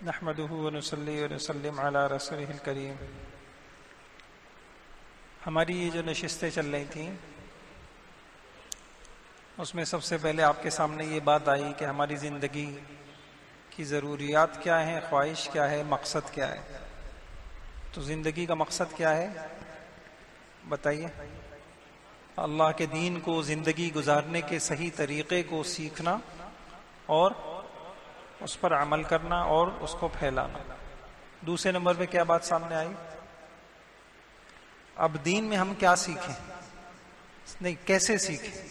نحمده ونصلي ونسلم على رسوله الكريم. ہماری یہ جو نشستیں چل رہی تھیں اس میں سب سے پہلے آپ کے سامنے یہ بات آئی کہ ہماری زندگی کی ضروریات کیا ہیں، خواہش کیا ہے، مقصد کیا ہے. تو زندگی کا مقصد کیا ہے بتائیے؟ اللہ کے دین کو، زندگی گزارنے کے صحیح طریقے کو سیکھنا اور اس پر عمل کرنا اور اس کو پھیلانا. دوسرے نمبر پہ کیا بات سامنے آئی؟ اب دین میں ہم کیا سیکھیں، نہیں کیسے سیکھیں،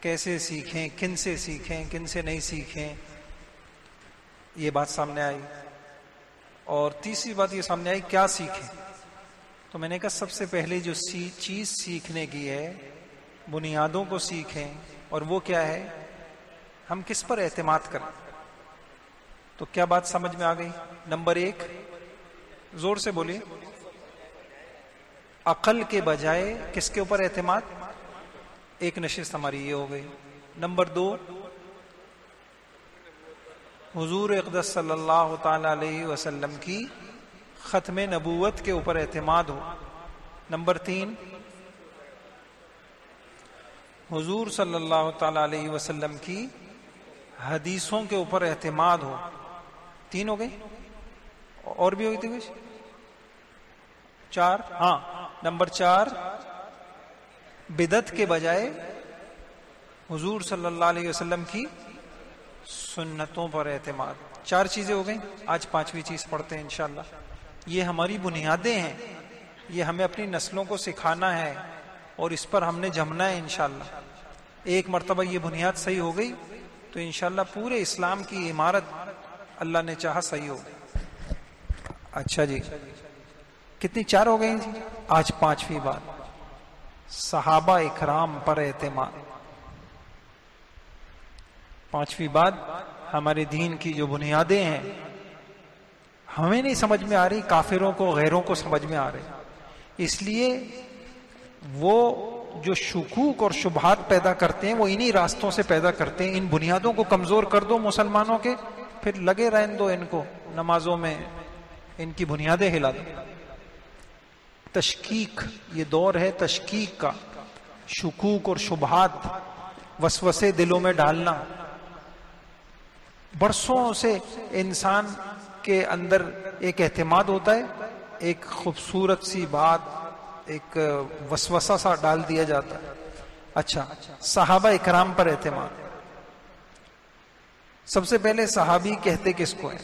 کیسے سیکھیں، کن سے سیکھیں، کن سے نہیں سیکھیں، یہ بات سامنے آئی. اور تیسری بات یہ سامنے آئی کیا سیکھیں. تو میں نے کہا سب سے پہلے جو چیز سیکھنے کی ہے بنیادوں کو سیکھیں، اور وہ کیا ہے، ہم کس پر اعتماد کریں. تو کیا بات سمجھ میں آ گئی؟ نمبر 1 زور سے بولیے، عقل کے بجائے کس کے اوپر اعتماد. ایک نشست ہماری یہ ہو گئی. نمبر 2 حضور اقدس صلی اللہ تعالی علیہ وسلم کی ختم نبوت کے اوپر اعتماد ہو. نمبر 3 حضور صلی اللہ تعالی علیہ وسلم کی حدیثوں کے اوپر اعتماد ہو. 3 ہو گئی، اور بھی ہوئی تھی کچھ 4. ہاں نمبر 4 بدعت کے بجائے حضور صلی اللہ علیہ وسلم کی سنتوں پر اعتماد. 4 چیزیں ہو گئیں. آج 5ویں چیز پڑھتے ہیں انشاءاللہ. یہ ہماری بنیادیں ہیں، یہ ہمیں اپنی نسلوں کو سکھانا ہے اور اس پر ہم نے جمنا ہے انشاءاللہ. ایک مرتبہ یہ بنیاد صحیح ہو گئی تو انشاءاللہ پورے اسلام کی عمارت اللہ نے چاہا صحیح ہو گئی. اچھا جی، کتنی 4 ہو گئی جی. آج 5ویں بات صحابہ اکرام پر اعتماد. 5ویں بات ہمارے دین کی جو بنیادیں ہیں ہمیں نہیں سمجھ میں آ رہی، کافروں کو، غیروں کو سمجھ میں آ رہی. اس لیے وہ جو شکوک اور شبہات پیدا کرتے ہیں وہ انہی راستوں سے پیدا کرتے ہیں. ان بنیادوں کو کمزور کر دو مسلمانوں کے، پھر لگے رہن دو ان کو نمازوں میں، ان کی بنیادیں ہلا دو. تشکیک، یہ دور ہے تشکیک کا، شکوک اور شبہات، وسوسے دلوں میں ڈالنا. برسوں سے انسان کے اندر ایک اعتماد ہوتا ہے، ایک خوبصورت سی بات، ایک وسوسہ سا ڈال دیا جاتا ہے. اچھا، صحابہ اکرام پر اعتماد. سب سے پہلے صحابی کہتے کس کو ہیں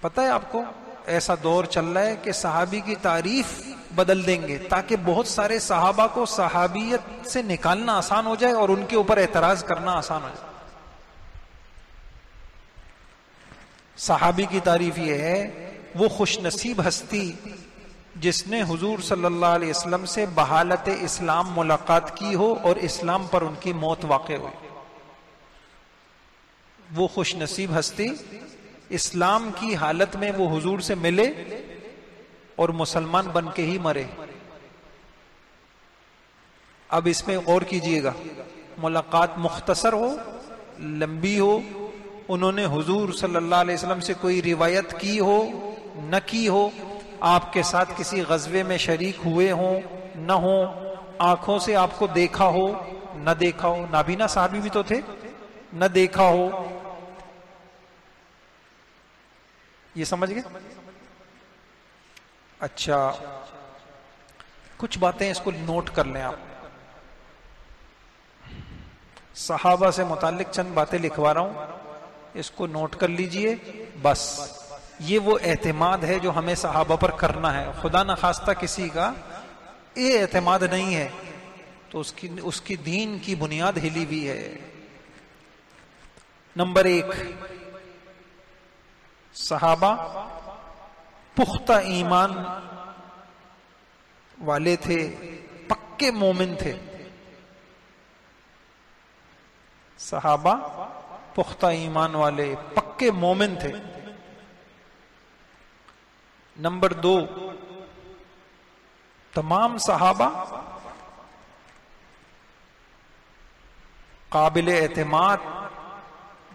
پتہ ہے آپ کو؟ ایسا دور چل رہا ہے کہ صحابی کی تعریف بدل دیں گے تاکہ بہت سارے صحابہ کو صحابیت سے نکالنا آسان ہو جائے اور ان کے اوپر اعتراض کرنا آسان ہو جائے. صحابی کی تعریف یہ ہے وہ خوش نصیب ہستی جس نے حضور صلی اللہ علیہ وسلم سے بحالت اسلام ملاقات کی ہو اور اسلام پر ان کی موت واقع ہوئی. وہ خوش نصیب ہستی اسلام کی حالت میں وہ حضور سے ملے اور مسلمان بن کے ہی مرے. اب اس میں غور کیجئے گا، ملاقات مختصر ہو، لمبی ہو، انہوں نے حضور صلی اللہ علیہ وسلم سے کوئی روایت کی ہو نہ کی ہو، آپ کے ساتھ کسی غزوے میں شریک ہوئے ہوں نہ ہوں، آنکھوں سے آپ کو دیکھا ہو نہ دیکھا ہو، نابینا صحابی بھی تو تھے، نہ دیکھا ہو. یہ سمجھ گئے؟ اچھا، کچھ باتیں اس کو نوٹ کر لیں آپ. صحابہ سے متعلق چند باتیں لکھوا رہا ہوں، اس کو نوٹ کر لیجئے. بس یہ وہ اعتماد ہے جو ہمیں صحابہ پر کرنا ہے. خدا نخواستہ کسی کا یہ اعتماد نہیں ہے تو اس کی دین کی بنیاد ہلی ہوئی ہے. نمبر 1 صحابہ پختہ ایمان والے تھے، پکے مومن تھے. صحابہ پختہ ایمان والے، پکے مومن تھے. نمبر 2 تمام صحابہ قابل اعتماد،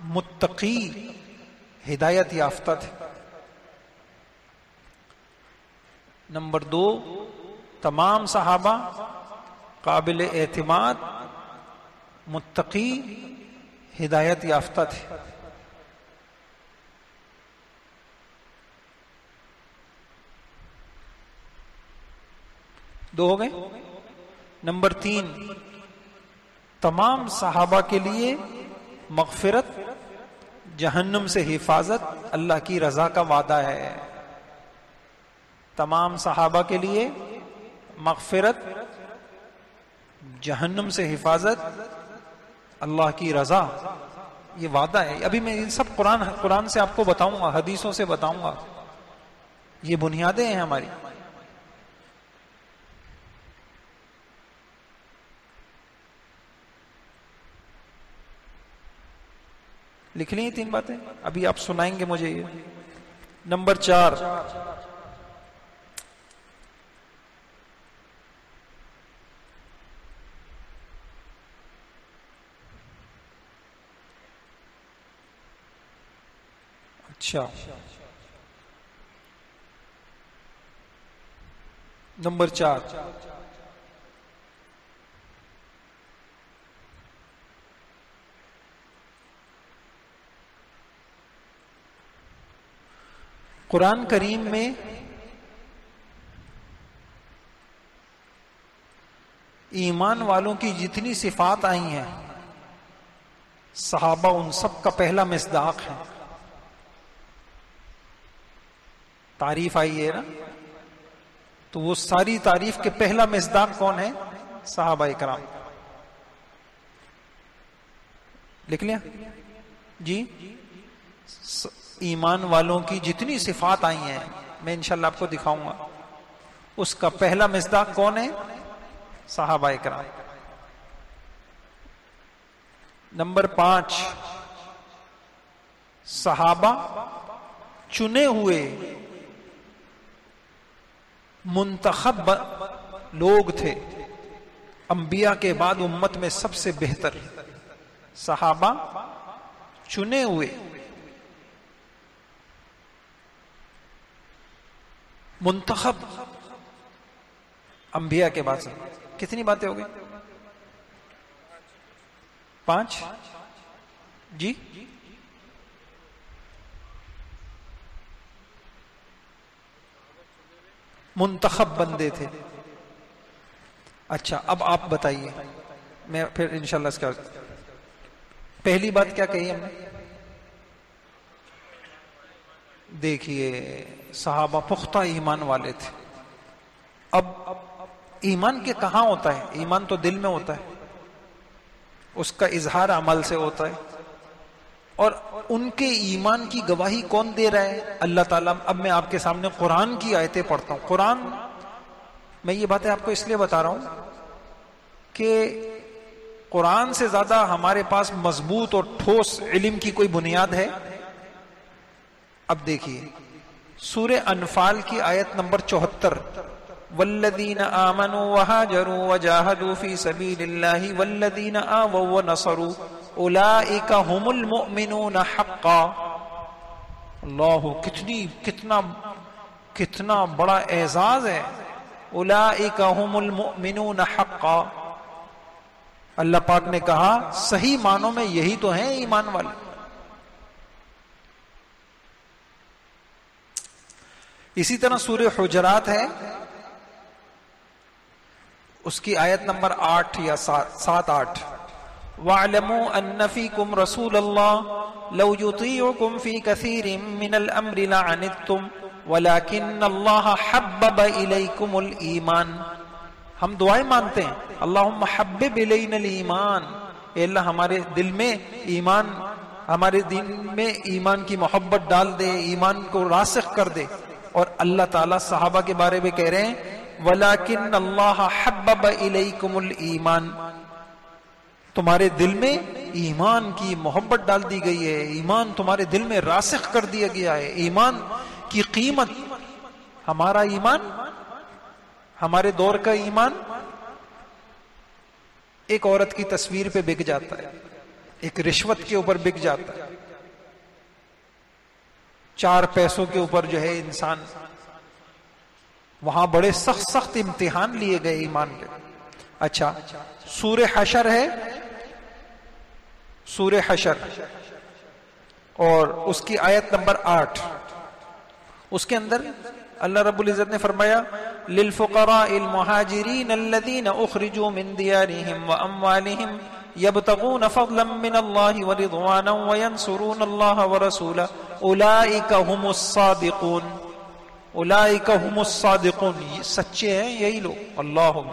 متقی ہدایت یافتہ تھے۔ نمبر 2، تمام صحابہ قابل اعتماد، متقی، ہدایت یافتہ تھے۔ دو ہو گئے۔ نمبر 3، تمام صحابہ کے لیے مغفرت، جہنم سے حفاظت، اللہ کی رضا کا وعدہ ہے۔ تمام صحابہ کے لیے مغفرت، جہنم سے حفاظت، اللہ کی رضا، یہ وعدہ ہے۔ ابھی میں یہ سب قرآن سے آپ کو بتاؤں گا، حدیثوں سے بتاؤں گا، یہ بنیادیں ہیں ہماری۔ لکھ لی 3 باتیں، ابھی آپ سنائیں گے مجھے یہ۔ نمبر 4، اچھا، نمبر 4، قرآن کریم میں ایمان والوں کی جتنی صفات آئی ہیں، صحابہ ان سب کا پہلا مصداق ہے۔ تعریف آئی ہے نا، تو وہ ساری تعریف کے پہلا مصداق کون ہے؟ صحابہ کرام۔ لکھ لیا جی؟ ایمان والوں کی جتنی صفات آئی ہیں، میں انشاءاللہ آپ کو دکھاؤں گا، اس کا پہلا مصداق کون ہے؟ صحابہ کرام۔ نمبر 5، صحابہ چنے ہوئے منتخب لوگ تھے، انبیاء کے بعد امت میں سب سے بہتر صحابہ چنے ہوئے منتخب انبیاء کے بعد سے۔ کتنی باتیں ہو گئی؟ 5 جی؟ منتخب بندے تھے۔ اچھا، اب آپ بتائیے، میں پھر انشاءاللہ اس کا پہلی بات کیا کہی ہم نے؟ دیکھیے، صحابہ پختہ ایمان والے تھے۔ اب ایمان کے کہاں ہوتا ہے؟ ایمان تو دل میں ہوتا ہے، اس کا اظہار عمل سے ہوتا ہے، اور ان کے ایمان کی گواہی کون دے رہا ہے؟ اللہ تعالیٰ۔ اب میں آپ کے سامنے قرآن کی آیتیں پڑھتا ہوں۔ قرآن، میں یہ باتیں آپ کو اس لیے بتا رہا ہوں کہ قرآن سے زیادہ ہمارے پاس مضبوط اور ٹھوس علم کی کوئی بنیاد ہے؟ اب دیکھیے سورہ انفال کی آیت نمبر 74، والذین آمنوا وہاجروا وجاہدوا فی سبیل اللہ والذین آووا ونصروا اولئک هم المؤمنون حقا۔ اللہ، کتنا بڑا اعزاز ہے، اولئک هم المؤمنون حقا۔ اللہ پاک نے کہا صحیح معنوں میں یہی تو ہیں ایمان والے۔ اسی طرح سورہ حجرات ہے، اس کی آیت نمبر 8 یا 7-8، وَاعْلَمُوا أَنَّ فِيكُمْ رَسُولَ اللَّهِ لَوْ يُطِيعُكُمْ فِي كَثِيرٍ مِّنَ الْأَمْرِ لَعَنِتُّمْ وَلَكِنَّ اللَّهَ حَبَّبَ إِلَيْكُمُ الْإِيمَانَ۔ ہم دعائیں مانگتے ہیں، اللہم حبب الینا الایمان، اے اللہ ہمارے دل میں ایمان، ہمارے دل میں ایمان کی محبت ڈال دے، ایمان کو راسخ کر دے۔ اور اللہ تعالیٰ صحابہ کے بارے میں کہہ رہے ہیں وَلَكِنَّ اللَّهَ حَبَّبَ إِلَيْكُمُ الْإِيمَانَ، تمہارے دل میں ایمان کی محبت ڈال دی گئی ہے، ایمان تمہارے دل میں راسخ کر دیا گیا ہے۔ ایمان کی قیمت، ہمارا ایمان، ہمارے دور کا ایمان ایک عورت کی تصویر پہ بک جاتا ہے، ایک رشوت کے اوپر بک جاتا ہے، 4 پیسوں کے اوپر جو ہے انسان، وہاں بڑے سخت سخت امتحان لیے گئے ایمان کے. اچھا، سورہ حشر ہے، سورہ حشر اور اس کی آیت نمبر 8، اس کے اندر اللہ رب العزت نے فرمایا للفقراء المہاجرین الذین اخرجوا من دیارہم واموالہم یبتغون فضلا من اللہ ورضوانا وینصرون اللہ ورسولہ اولئک هم الصادقون. اولئک هم الصادقون، سچے ہیں یہی لوگ. اللہم،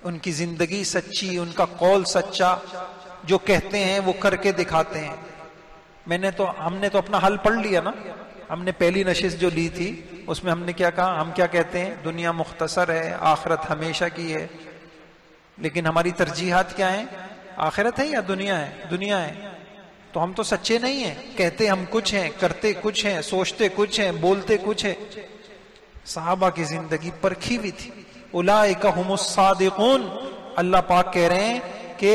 ان کی زندگی سچی، ان کا قول سچا، جو کہتے ہیں وہ کر کے دکھاتے ہیں. ہم نے تو اپنا حل پڑھ لیا نا. ہم نے پہلی نشست جو لی تھی اس میں ہم نے کیا کہا؟ ہم کیا کہتے ہیں؟ دنیا مختصر ہے، آخرت ہمیشہ کی ہے. لیکن ہماری ترجیحات کیا ہیں؟ آخرت ہے یا دنیا ہے؟ دنیا ہے. تو ہم تو سچے نہیں ہیں. کہتے ہم کچھ ہیں، کرتے کچھ ہیں، سوچتے کچھ ہیں، بولتے کچھ ہیں. صحابہ کی زندگی پرکھی ہوئی تھی. اولئک هم الصادقون. اللہ پاک کہہ رہے ہیں کہ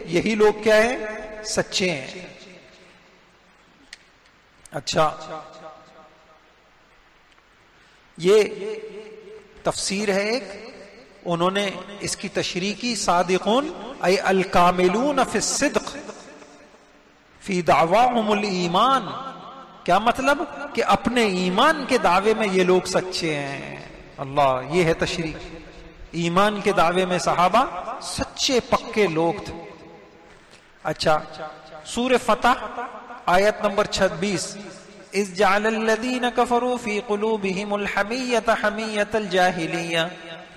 یہی لوگ کیا ہیں؟ سچے ہیں. اچھا، یہ تفسیر ہے ایک. انہوں نے اس کی تشریح کی صادقون ای الکاملون فی الصدق فی دعواہم الایمان. کیا مطلب؟ کہ اپنے ایمان کے دعوے میں یہ لوگ سچے ہیں. اللہ، یہ ہے تشریح. ایمان کے دعوے میں صحابہ سچے پکے لوگ تھے. اچھا، سورہ فتح آیت نمبر 26، اذ جعل الذین کفروا فی قلوبہم الحمیۃ حمیۃ الجاہلیہ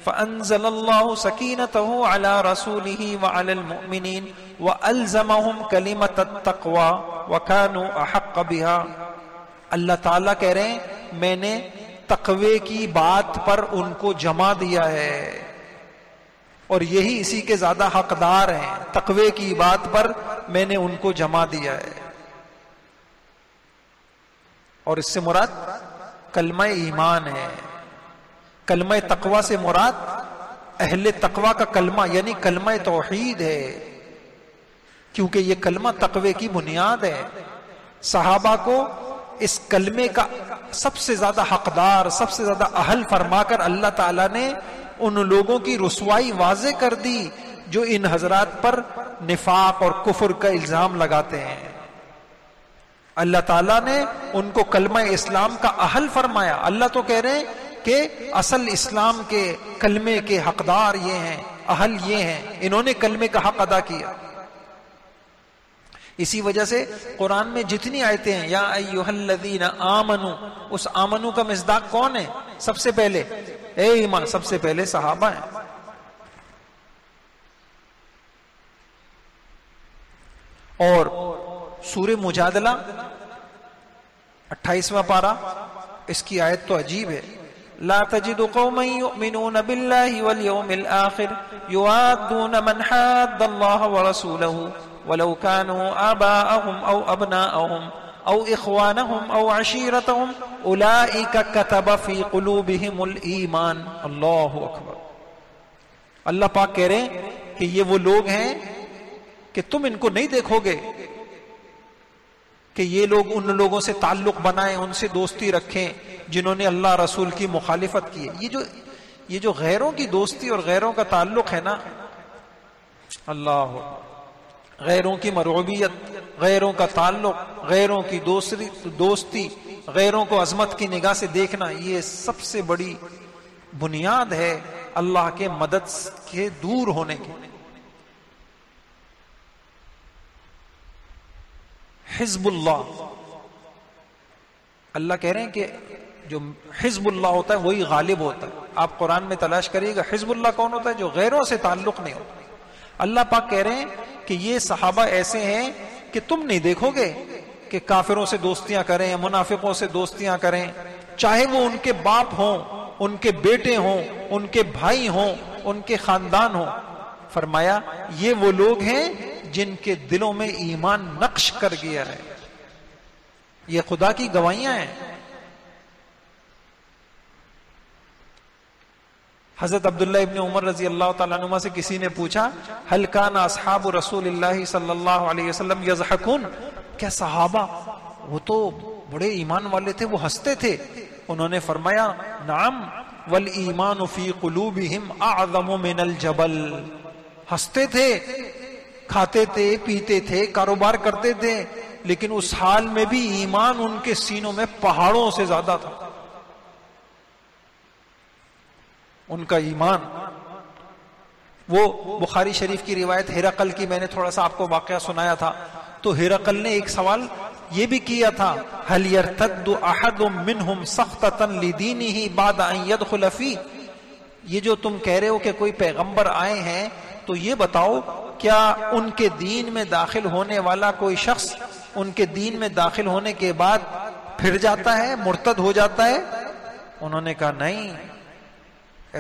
فانزل اللہ سکینتہ علی رسولہ وعلی المؤمنین والزمہم کلمۃ التقوی وکانوا احق بها. اللہ تعالیٰ کہہ رہے ہیں میں نے تقوی کی بات پر ان کو جمع دیا ہے اور یہی اسی کے زیادہ حقدار ہیں. تقوی کی بات پر میں نے ان کو جمع دیا ہے. اور اس سے مراد کلمہ ایمان ہے. کلمہ تقوی سے مراد اہل تقوی کا کلمہ یعنی کلمہ توحید ہے، کیونکہ یہ کلمہ تقوی کی بنیاد ہے. صحابہ کو اس کلمے کا سب سے زیادہ حقدار، سب سے زیادہ اہل فرما کر اللہ تعالیٰ نے ان لوگوں کی رسوائی واضح کر دی جو ان حضرات پر نفاق اور کفر کا الزام لگاتے ہیں. اللہ تعالیٰ نے ان کو کلمہ اسلام کا اہل فرمایا. اللہ تو کہہ رہے ہیں کہ اصل اسلام کے کلمے کے حقدار یہ ہیں، اہل یہ ہیں، انہوں نے کلمے کا حق ادا کیا. اسی وجہ سے قرآن میں جتنی آیتیں ہیں یا ایھا الذین آمنو، اس آمنو کا مصداق کون ہے؟ سب سے پہلے اے ایمان، سب سے پہلے صحابہ ہیں. اور سورہ مجادلہ 28واں پارہ، اس کی آیت تو عجیب ہے. لا تجد قوما يؤمنون بالله واليوم الآخر يوادون من حاد الله ورسوله ولو كانوا آباءهم أو أبناءهم أو إخوانهم أو عشيرتهم أولئك كتب في قلوبهم الإيمان. اللہ اکبر. اللہ پاک کہہ رہے ہیں کہ یہ وہ لوگ ہیں کہ تم ان کو نہیں دیکھو گے کہ یہ لوگ ان لوگوں سے تعلق بنائیں، ان سے دوستی رکھیں جنہوں نے اللہ رسول کی مخالفت کی ہے. یہ جو غیروں کی دوستی اور غیروں کا تعلق ہے نا، اللہ، غیروں کی مرعوبیت، غیروں کا تعلق، غیروں کی دوستی، غیروں کو عظمت کی نگاہ سے دیکھنا، یہ سب سے بڑی بنیاد ہے اللہ کے مدد کے دور ہونے کی. حزب اللہ، اللہ کہہ رہے ہیں کہ جو حزب اللہ ہوتا ہے وہی غالب ہوتا ہے. آپ قرآن میں تلاش کریے گا حزب اللہ کون ہوتا ہے؟ جو غیروں سے تعلق نہیں ہوتا. اللہ پاک کہہ رہے ہیں کہ یہ صحابہ ایسے ہیں کہ تم نہیں دیکھو گے کہ کافروں سے دوستیاں کریں، منافقوں سے دوستیاں کریں، چاہے وہ ان کے باپ ہوں، ان کے بیٹے ہوں، ان کے بھائی ہوں، ان کے خاندان ہوں. فرمایا یہ وہ لوگ ہیں جن کے دلوں میں ایمان نقش کر گیا ہے. یہ خدا کی گواہیاں ہیں. حضرت عبداللہ ابن عمر رضی اللہ تعالیٰ عنہ سے کسی نے پوچھا هل كان اصحاب رسول اللہ صلی اللہ علیہ وسلم یضحکون، کیا صحابہ وہ تو بڑے ایمان والے تھے، وہ ہنستے تھے. انہوں نے فرمایا نعم والایمان فی قلوبہم اعظم من الجبل. ہنستے تھے، کھاتے تھے، پیتے تھے، کاروبار کرتے تھے، لیکن اس حال میں بھی ایمان ان کے سینوں میں پہاڑوں سے زیادہ تھا. ان کا ایمان. وہ بخاری شریف کی روایت ہرقل کی میں نے تھوڑا سا آپ کو واقعہ سنایا تھا، تو ہرقل نے ایک سوال یہ بھی کیا تھا، هل يرتد احد منهم سخطة لدينه بعد ان يدخل فيه. یہ جو تم کہہ رہے ہو کہ کوئی پیغمبر آئے ہیں، تو یہ بتاؤ کیا ان کے دین میں داخل ہونے والا کوئی شخص ان کے دین میں داخل ہونے کے بعد پھر جاتا ہے، مرتد ہو جاتا ہے؟ انہوں نے کہا نہیں،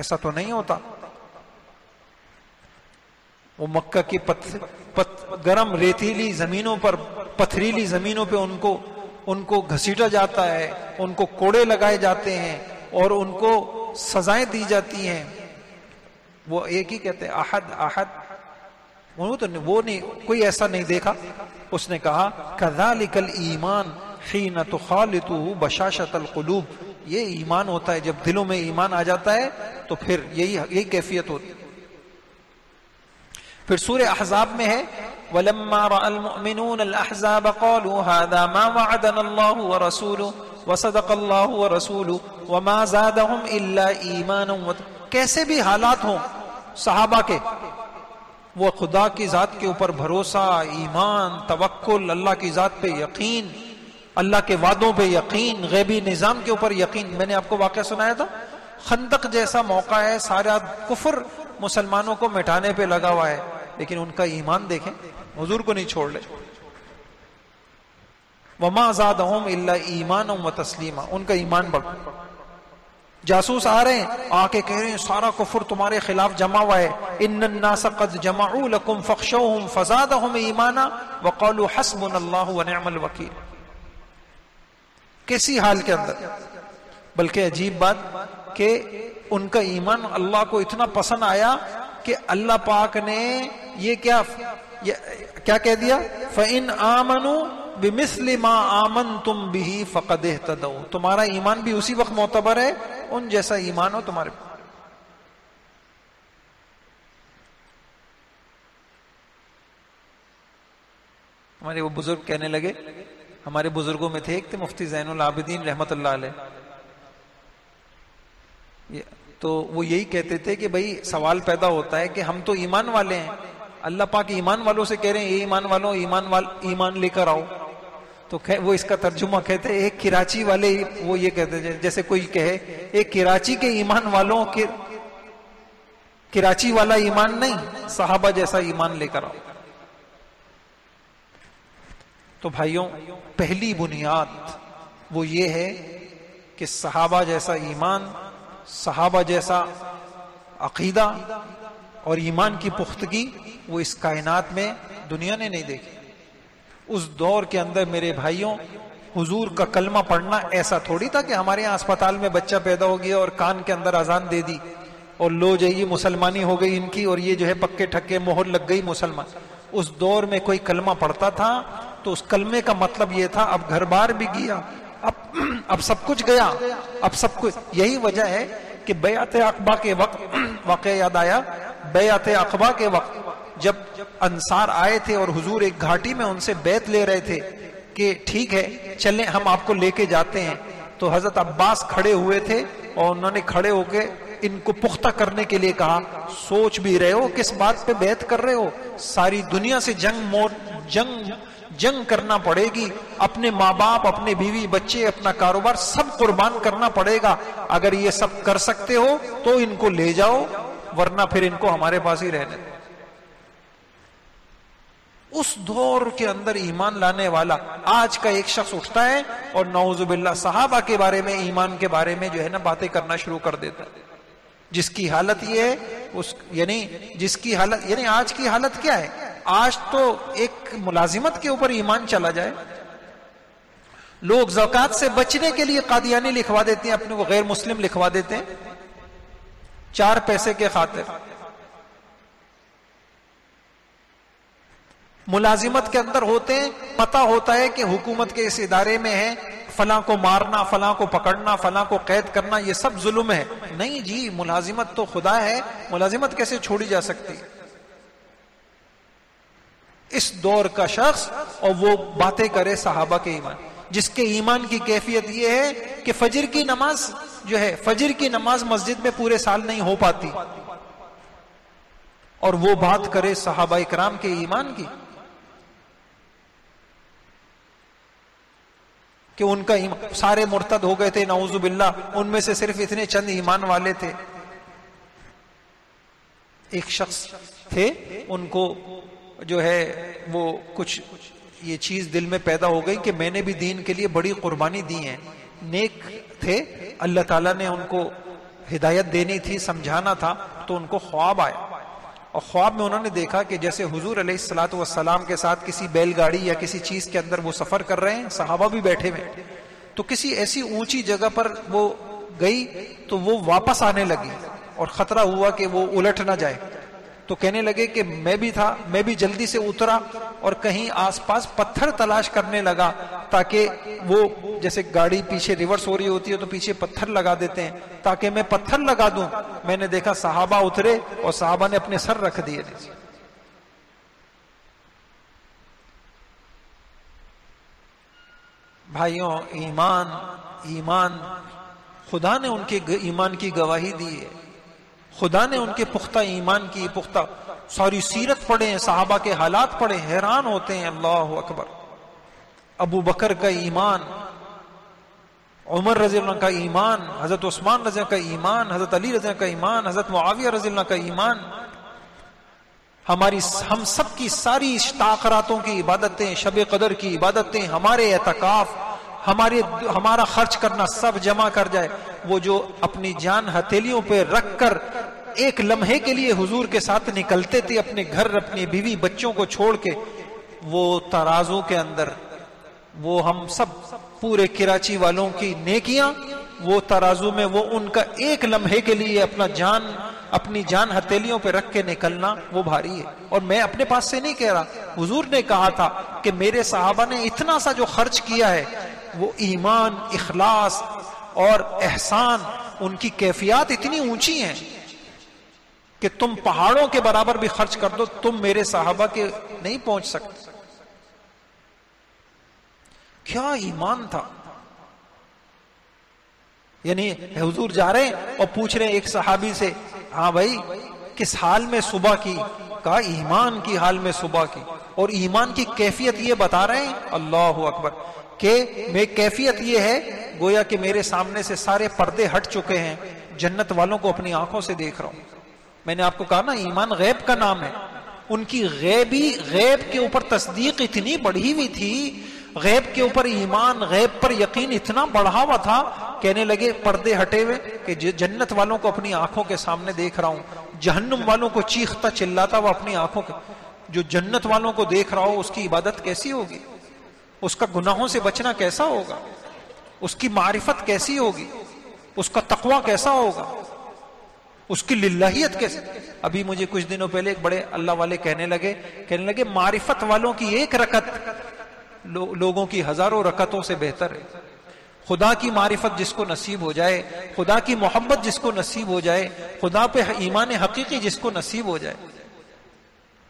ایسا تو نہیں ہوتا. وہ مکہ کی گرم ریتیلی زمینوں پر، پتھریلی زمینوں پہ ان کو گھسیٹا جاتا ہے، ان کو کوڑے لگائے جاتے ہیں اور ان کو سزائیں دی جاتی ہیں. وہ ایک ہی کہتے ہیں احد احد، وہ نہیں، کوئی ایسا نہیں دیکھا. اس نے کہا کذالک الایمان حین تخالطہ بشاشۃ القلوب. یہ ایمان ہوتا ہے جب دلوں میں ایمان آ جاتا ہے تو پھر یہی کیفیت ہوتی. پھر سورہ احزاب میں ہے وَلَمَّا رَأَى الْمُؤْمِنُونَ الْأَحْزَابَ قَالُوا هَذَا مَا وَعَدَنَا اللَّهُ وَرَسُولُهُ وَصَدَقَ اللَّهُ وَرَسُولُهُ وَمَا زَادَهُمْ إِلَّا إِيمَانًا. کیسے بھی حالات ہوں صحابہ کے، وہ خدا کی ذات کے اوپر بھروسہ، ایمان، توکل، اللہ کی ذات پہ یقین، اللہ کے وعدوں پہ یقین، غیبی نظام کے اوپر یقین. میں نے آپ کو واقعہ سنایا تھا، خندق جیسا موقع ہے، سارا کفر مسلمانوں کو مٹانے پہ لگا ہوا ہے، لیکن ان کا ایمان دیکھیں، حضور کو نہیں چھوڑ لے. وما زادہم الا ایمانا وتسلیما. ان کا ایمان بڑھ. جاسوس آ رہے ہیں، آ کے کہہ رہے ہیں سارا کفر تمہارے خلاف جمع ہوا ہے، ان الناس قد جمعوا لکم فاخشوہم فزادہم ایمانا وقالوا حسبنا اللہ ونعم الوکیل. کیسی حال کے اندر. بلکہ عجیب بات کہ ان کا ایمان اللہ کو اتنا پسند آیا کہ اللہ پاک نے یہ کیا کہہ دیا، فَإِنْ آمَنُوا بِمِثْلِ مَا آمَنْتُمْ بِهِ فَقَدْ اهْتَدَوْا. تمہارا ایمان بھی اسی وقت معتبر ہے ان جیسا ایمان ہو تمہارے. ہمارے وہ بزرگ کہنے لگے، ہمارے بزرگوں میں تھے ایک تھے مفتی زین العابدین رحمت اللہ علیہ، تو وہ یہی کہتے تھے کہ بھئی سوال پیدا ہوتا ہے کہ ہم تو ایمان والے ہیں، اللہ پاک ایمان والوں سے کہہ رہے ہیں اے ایمان والوں ایمان لے کر آؤ. تو وہ اس کا ترجمہ کہتے ہیں ایک کراچی والے، وہ یہ کہتے ہیں جیسے کوئی کہے ایک کراچی کے ایمان والوں کے، کراچی والا ایمان نہیں، صحابہ جیسا ایمان لے کر آؤ. تو بھائیوں، پہلی بنیاد وہ یہ ہے کہ صحابہ جیسا ایمان، صحابہ جیسا عقیدہ اور ایمان کی پختگی وہ اس کائنات میں دنیا نے نہیں دیکھی. اس دور کے اندر میرے بھائیوں، حضور کا کلمہ پڑھنا ایسا تھوڑی تھا کہ ہمارے یہاں اسپتال میں بچہ پیدا ہو گیا اور کان کے اندر اذان دے دی اور لو جائیے مسلمانی ہو گئی ان کی، اور یہ جو ہے پکے ٹھکے مہر لگ گئی مسلمان. اس دور میں کوئی کلمہ پڑھتا تھا تو اس کلمے کا مطلب یہ تھا اب گھر بار بھی گیا، اب سب کچھ گیا، اب سب کچھ. یہی وجہ ہے کہ بیعت عقبہ کے وقت، واقعہ یاد آیا، بیعت عقبہ کے وقت جب انصار آئے تھے اور حضور ایک گھاٹی میں ان سے بیعت لے رہے تھے کہ ٹھیک ہے چلیں ہم آپ کو لے کے جاتے ہیں، تو حضرت عباس کھڑے ہوئے تھے اور انہوں نے کھڑے ہو کے ان کو پختہ کرنے کے لیے کہا، سوچ بھی رہے ہو کس بات پہ بیعت کر رہے ہو، ساری دنیا سے جنگ کرنا پڑے گی، اپنے ماں باپ، اپنے بیوی بچے، اپنا کاروبار سب قربان کرنا پڑے گا، اگر یہ سب کر سکتے ہو تو ان کو لے جاؤ ورنہ پھر ان کو ہمارے پاس ہی رہنے دو. اس دور کے اندر ایمان لانے والا آج کا ایک شخص اٹھتا ہے اور نعوذ باللہ صحابہ کے بارے میں، ایمان کے بارے میں جو ہے نا باتیں کرنا شروع کر دیتا ہے، جس کی حالت یہ ہے، یعنی آج کی حالت کیا ہے؟ آج تو ایک ملازمت کے اوپر ایمان چلا جائے، لوگ زکوٰۃ سے بچنے کے لیے قادیانی لکھوا دیتے ہیں، اپنے کو غیر مسلم لکھوا دیتے ہیں 4 پیسے کے خاطر. ملازمت کے اندر ہوتے ہیں، پتہ ہوتا ہے کہ حکومت کے اس ادارے میں ہے، فلاں کو مارنا، فلاں کو پکڑنا، فلاں کو قید کرنا، یہ سب ظلم ہے. نہیں جی، ملازمت تو خدا ہے، ملازمت کیسے چھوڑی جا سکتی؟ اس دور کا شخص اور وہ باتیں کرے صحابہ کے ایمان، جس کے ایمان کی کیفیت یہ ہے کہ فجر کی نماز جو ہے، فجر کی نماز مسجد میں پورے سال نہیں ہو پاتی، اور وہ بات کرے صحابہ اکرام کے ایمان کی کہ ان کا ایمان، سارے مرتد ہو گئے تھے نعوذ باللہ، ان میں سے صرف اتنے چند ایمان والے تھے. ایک شخص تھے، ان کو جو ہے وہ کچھ یہ چیز دل میں پیدا ہو گئی کہ میں نے بھی دین کے لیے بڑی قربانی دی ہے. نیک تھے، اللہ تعالیٰ نے ان کو ہدایت دینی تھی، سمجھانا تھا، تو ان کو خواب آیا، اور خواب میں انہوں نے دیکھا کہ جیسے حضور علیہ الصلوۃ والسلام کے ساتھ کسی بیل گاڑی یا کسی چیز کے اندر وہ سفر کر رہے ہیں، صحابہ بھی بیٹھے ہوئے، تو کسی ایسی اونچی جگہ پر وہ گئی تو وہ واپس آنے لگی، اور خطرہ ہوا کہ وہ الٹ نہ جائے. تو کہنے لگے کہ میں بھی جلدی سے اترا اور کہیں آس پاس پتھر تلاش کرنے لگا، تاکہ وہ جیسے گاڑی پیچھے ریورس ہو رہی ہوتی ہے تو پیچھے پتھر لگا دیتے ہیں، تاکہ میں پتھر لگا دوں. میں نے دیکھا صحابہ اترے اور صحابہ نے اپنے سر رکھ دیے. بھائیوں، ایمان خدا نے ان کے ایمان کی گواہی دی ہے، خدا نے ان کے پختہ ایمان کی پختہ ساری سیرت پڑھے ہیں، صحابہ کے حالات پڑھے، حیران ہوتے ہیں. اللہ اکبر. ابو بکر کا ایمان، عمر رضی اللہ عنہ کا ایمان، حضرت عثمان رضی اللہ کا ایمان، حضرت علی رضی اللہ کا ایمان، حضرت معاویہ رضی اللہ کا ایمان، ہم سب کی ساری اشتاق راتوں کی عبادتیں، شب قدر کی عبادتیں، ہمارے اعتکاف، ہمارا خرچ کرنا سب جمع کر جائے. وہ جو اپنی جان ہتھیلیوں پہ رکھ کر ایک لمحے کے لیے حضور کے ساتھ نکلتے تھے اپنے گھر، اپنی بیوی بچوں کو چھوڑ کے، وہ ترازو کے اندر، وہ ہم سب پورے کراچی والوں کی نیکیاں، وہ ترازو میں وہ ان کا ایک لمحے کے لیے اپنی جان ہتھیلیوں پہ رکھ کے نکلنا، وہ بھاری ہے. اور میں اپنے پاس سے نہیں کہہ رہا، حضور نے کہا تھا کہ میرے صحابہ نے اتنا سا جو خرچ کیا ہے، وہ ایمان، اخلاص اور احسان، ان کی کیفیات اتنی اونچی ہیں کہ تم پہاڑوں کے برابر بھی خرچ کر دو، تم میرے صحابہ کے نہیں پہنچ سکتے. کیا ایمان تھا! یعنی حضور جا رہے ہیں اور پوچھ رہے ہیں ایک صحابی سے، ہاں بھائی کس حال میں صبح کی؟ کہا ایمان کی حال میں صبح کی. اور ایمان کی کیفیت یہ بتا رہے ہیں، اللہ اکبر، کہ میں کیفیت یہ ہے گویا کہ میرے سامنے سے سارے پردے ہٹ چکے ہیں، جنت والوں کو اپنی آنکھوں سے دیکھ رہا ہوں. میں نے آپ کو کہا نا، ایمان غیب کا نام ہے. ان کی غیب کے اوپر تصدیق اتنی بڑھی ہوئی تھی، غیب کے اوپر ایمان، غیب پر یقین اتنا بڑھا ہوا تھا، کہنے لگے پردے ہٹے ہوئے کہ جنت والوں کو اپنی آنکھوں کے سامنے دیکھ رہا ہوں. جہنم والوں کو چیختا چلاتا وہ اپنی آنکھوں کے، جو جنت والوں کو دیکھ رہا ہو اس کی عبادت کیسی ہوگی، اس کا گناہوں سے بچنا کیسا ہوگا، اس کی معرفت کیسی ہوگی، اس کا تقوی کیسا ہوگا، اس کی للہیت کیسے. ابھی مجھے کچھ دنوں پہلے ایک بڑے اللہ والے کہنے لگے معرفت والوں کی ایک رکعت لوگوں کی ہزاروں رکعتوں سے بہتر ہے. خدا کی معرفت جس کو نصیب ہو جائے، خدا کی محبت جس کو نصیب ہو جائے، خدا پہ ایمان حقیقی جس کو نصیب ہو جائے،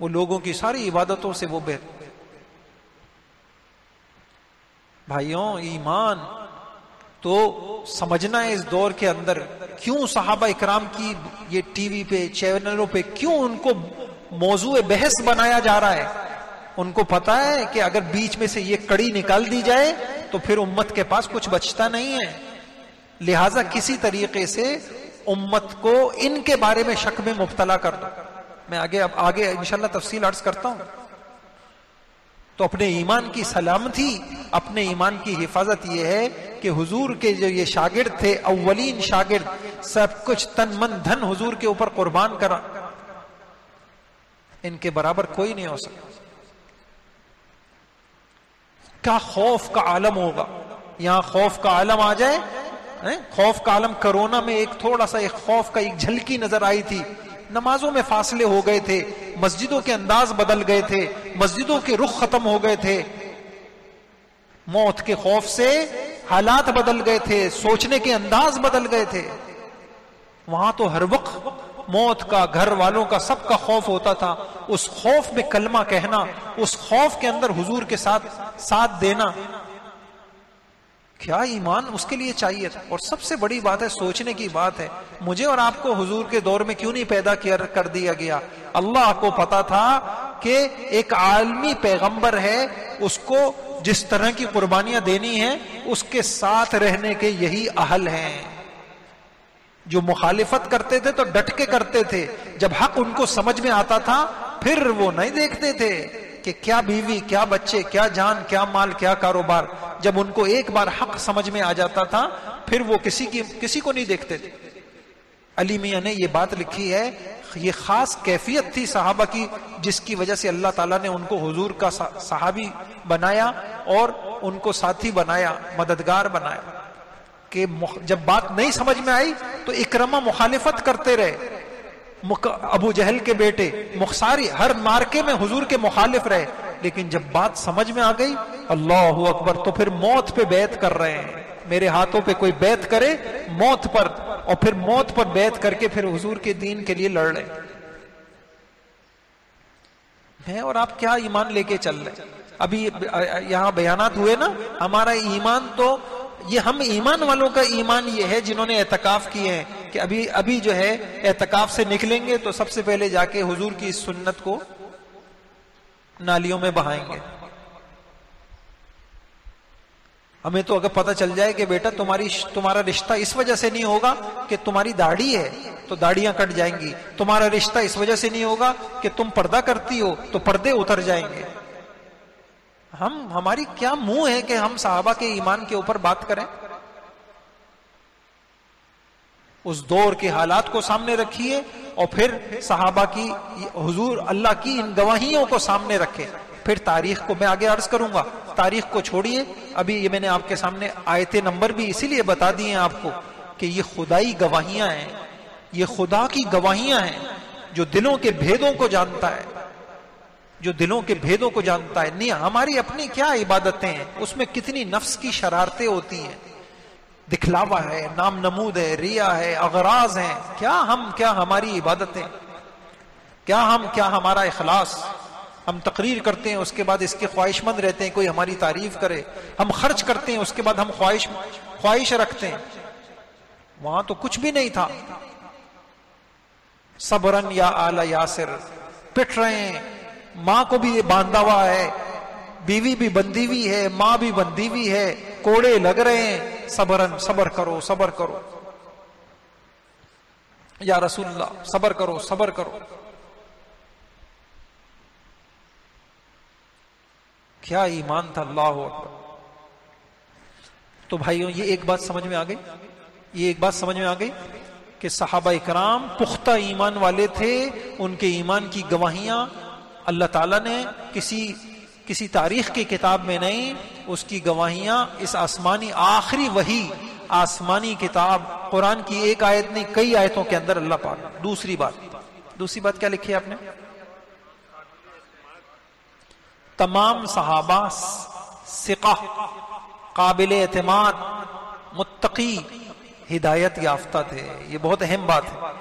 وہ لوگوں کی ساری عبادتوں سے وہ بہتر. بھائیوں، ایمان تو سمجھنا ہے اس دور کے اندر کیوں صحابہ اکرام کی یہ ٹی وی پہ، چینلوں پہ کیوں ان کو موضوع بحث بنایا جا رہا ہے. ان کو پتا ہے کہ اگر بیچ میں سے یہ کڑی نکال دی جائے تو پھر امت کے پاس کچھ بچتا نہیں ہے. لہٰذا کسی طریقے سے امت کو ان کے بارے میں شک میں مبتلا کر دو. میں آگے انشاءاللہ تفصیل عرض کرتا ہوں. تو اپنے ایمان کی سلامتی، اپنے ایمان کی حفاظت یہ ہے کہ حضور کے جو یہ شاگرد تھے، اولین شاگرد، سب کچھ تن من دھن حضور کے اوپر قربان کرا، ان کے برابر کوئی نہیں ہو سکتا. کیا خوف کا عالم ہوگا. یہاں خوف کا عالم آ جائے، خوف کا عالم کرونا میں ایک تھوڑا سا ایک خوف کا ایک جھلکی نظر آئی تھی نمازوں میں فاصلے ہو گئے تھے، مسجدوں کے انداز بدل گئے تھے، مسجدوں کے رخ ختم ہو گئے تھے، موت کے خوف سے حالات بدل گئے تھے، سوچنے کے انداز بدل گئے تھے۔ وہاں تو ہر وقت موت کا، گھر والوں کا، سب کا خوف ہوتا تھا۔ اس خوف میں کلمہ کہنا، اس خوف کے اندر حضور کے ساتھ دینا، کیا ایمان اس کے لیے چاہیے تھا۔ اور سب سے بڑی بات ہے، سوچنے کی بات ہے، مجھے اور آپ کو حضور کے دور میں کیوں نہیں پیدا کر دیا گیا؟ اللہ کو پتا تھا کہ ایک عالمی پیغمبر ہے، اس کو جس طرح کی قربانیاں دینی ہیں اس کے ساتھ رہنے کے یہی اہل ہیں۔ جو مخالفت کرتے تھے تو ڈٹ کے کرتے تھے، جب حق ان کو سمجھ میں آتا تھا پھر وہ نہیں دیکھتے تھے کہ کیا بیوی، کیا بچے، کیا جان، کیا مال، کیا کاروبار۔ جب ان کو ایک بار حق سمجھ میں آ جاتا تھا پھر وہ کسی کو نہیں دیکھتے تھے۔ علی میاں نے یہ بات لکھی ہے، یہ خاص کیفیت تھی صحابہ کی جس کی وجہ سے اللہ تعالیٰ نے ان کو حضور کا صحابی بنایا اور ان کو ساتھی بنایا، مددگار بنایا، کہ جب بات نہیں سمجھ میں آئی تو اکرمہ مخالفت کرتے رہے، ابو جہل کے بیٹے مخصاری ہر مارکے میں حضور کے مخالف رہے، لیکن جب بات سمجھ میں آ گئی اللہ اکبر تو پھر موت پہ بیعت کر رہے ہیں۔ میرے ہاتھوں پہ کوئی بیعت کرے موت پر، اور پھر موت پر بیعت کر کے پھر حضور کے دین کے لیے لڑ رہے ہیں۔ اور آپ کیا ایمان لے کے چل رہے؟ ابھی یہاں بیانات ہوئے نا، ہمارا ایمان تو یہ، ہم ایمان والوں کا ایمان یہ ہے جنہوں نے اعتکاف کیے ہیں کہ ابھی جو ہے اعتکاف سے نکلیں گے تو سب سے پہلے جا کے حضور کی اس سنت کو نالیوں میں بہائیں گے۔ ہمیں تو اگر پتہ چل جائے کہ بیٹا تمہارا رشتہ اس وجہ سے نہیں ہوگا کہ تمہاری داڑھی ہے تو داڑیاں کٹ جائیں گی، تمہارا رشتہ اس وجہ سے نہیں ہوگا کہ تم پردہ کرتی ہو تو پردے اتر جائیں گے۔ ہماری کیا منہ ہے کہ ہم صحابہ کے ایمان کے اوپر بات کریں؟ اس دور کے حالات کو سامنے رکھیے اور پھر صحابہ کی، حضور اللہ کی ان گواہیوں کو سامنے رکھے، پھر تاریخ کو میں آگے عرض کروں گا۔ تاریخ کو چھوڑیے، ابھی یہ میں نے آپ کے سامنے آیت نمبر بھی اسی لیے بتا دی ہیں آپ کو کہ یہ خدائی گواہیاں ہیں، یہ خدا کی گواہیاں ہیں جو دلوں کے بھیدوں کو جانتا ہے، جو دلوں کے بھیدوں کو جانتا ہے۔ نہیں ہماری اپنی کیا عبادتیں ہیں، اس میں کتنی نفس کی شرارتیں ہوتی ہیں، دکھلاوا ہے، نام نمود ہے، ریا ہے، اغراض ہیں، کیا ہماری عبادتیں، کیا ہمارا اخلاص۔ ہم تقریر کرتے ہیں اس کے بعد اس کے خواہش مند رہتے ہیں کوئی ہماری تعریف کرے، ہم خرچ کرتے ہیں اس کے بعد ہم خواہش رکھتے ہیں، وہاں تو کچھ بھی نہیں تھا۔ صبرن یا آل یاسر، پٹ رہے ہیں، ماں کو بھی یہ باندھا ہوا ہے، بیوی بھی بندھی ہوئی ہے، ماں بھی بندھی ہوئی ہے، کوڑے لگ رہے ہیں، صبرن، صبر کرو، صبر کرو یا رسول اللہ، صبر کرو، صبر کرو۔ کیا ایمان تھا، اللہ اکبر۔ تو بھائیوں یہ ایک بات سمجھ میں آ گئی کہ صحابہ اکرام پختہ ایمان والے تھے، ان کے ایمان کی گواہیاں اللہ تعالیٰ نے کسی تاریخ کی کتاب میں نہیں، اس کی گواہیاں اس آسمانی آخری وحی، آسمانی کتاب قرآن کی ایک آیت نہیں کئی آیتوں کے اندر اللہ پاک۔ دوسری بات کیا لکھی ہے آپ نے؟ تمام صحابہ ثقہ، قابل اعتماد، متقی، ہدایت یافتہ تھے۔ یہ بہت اہم بات ہے،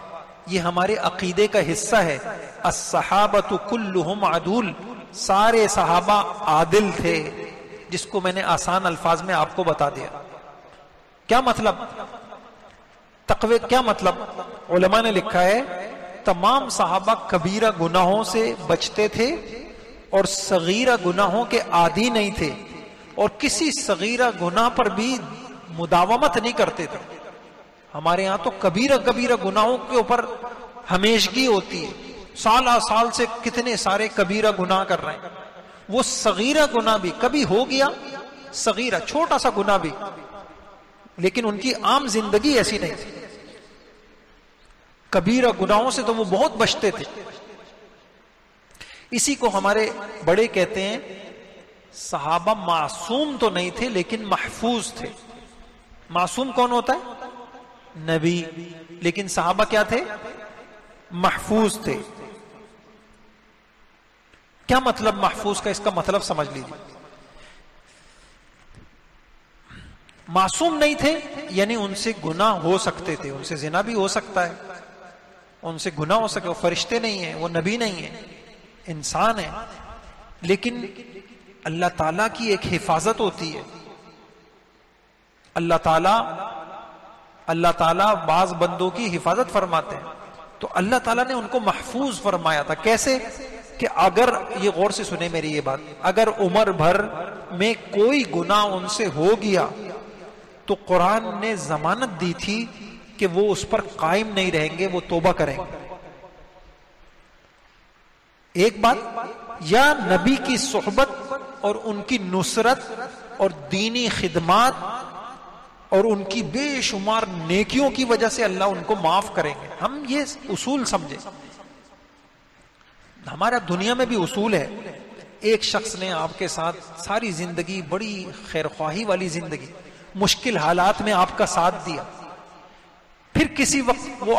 یہ ہمارے عقیدے کا حصہ ہے۔ الصحابۃ کلہم عدول، سارے صحابہ عادل تھے، جس کو میں نے آسان الفاظ میں آپ کو بتا دیا۔ کیا مطلب؟ تقوی کیا مطلب؟ علماء نے لکھا ہے تمام صحابہ کبیرہ گناہوں سے بچتے تھے اور صغیرہ گناہوں کے عادی نہیں تھے، اور کسی صغیرہ گناہ پر بھی مداومت نہیں کرتے تھے۔ ہمارے ہاں تو کبیرہ گناہوں کے اوپر ہمیشگی ہوتی ہے، سال سے کتنے سارے کبیرہ گناہ کر رہے ہیں۔ وہ صغیرہ گناہ بھی کبھی ہو گیا، صغیرہ چھوٹا سا گناہ بھی، لیکن ان کی عام زندگی ایسی نہیں تھی۔ کبیرہ گناہوں سے تو وہ بہت بچتے تھے۔ اسی کو ہمارے بڑے کہتے ہیں صحابہ معصوم تو نہیں تھے لیکن محفوظ تھے۔ معصوم کون ہوتا ہے؟ نبی۔ لیکن صحابہ کیا تھے؟ محفوظ تھے. کیا مطلب محفوظ کا؟ اس کا مطلب سمجھ لیجیے. معصوم نہیں تھے یعنی ان سے گناہ ہو سکتے تھے، ان سے زنا بھی ہو سکتا ہے، ان سے گناہ ہو سکے. وہ فرشتے نہیں ہیں، وہ نبی نہیں ہیں، انسان ہیں. لیکن اللہ تعالیٰ کی ایک حفاظت ہوتی ہے. اللہ تعالیٰ بعض بندوں کی حفاظت فرماتے ہیں. تو اللہ تعالیٰ نے ان کو محفوظ فرمایا تھا. کیسے؟ کہ اگر، یہ غور سے سنیں میری یہ بات، اگر عمر بھر میں کوئی گناہ ان سے ہو گیا تو قرآن نے ضمانت دی تھی کہ وہ اس پر قائم نہیں رہیں گے، وہ توبہ کریں گے. ایک بات، یا نبی کی صحبت اور ان کی نصرت اور دینی خدمات اور ان کی بے شمار نیکیوں کی وجہ سے اللہ ان کو معاف کریں گے. ہم یہ اصول سمجھیں. ہمارا دنیا میں بھی اصول ہے. ایک شخص نے آپ کے ساتھ ساری زندگی بڑی خیرخواہی والی زندگی، مشکل حالات میں آپ کا ساتھ دیا، پھر کسی وقت وہ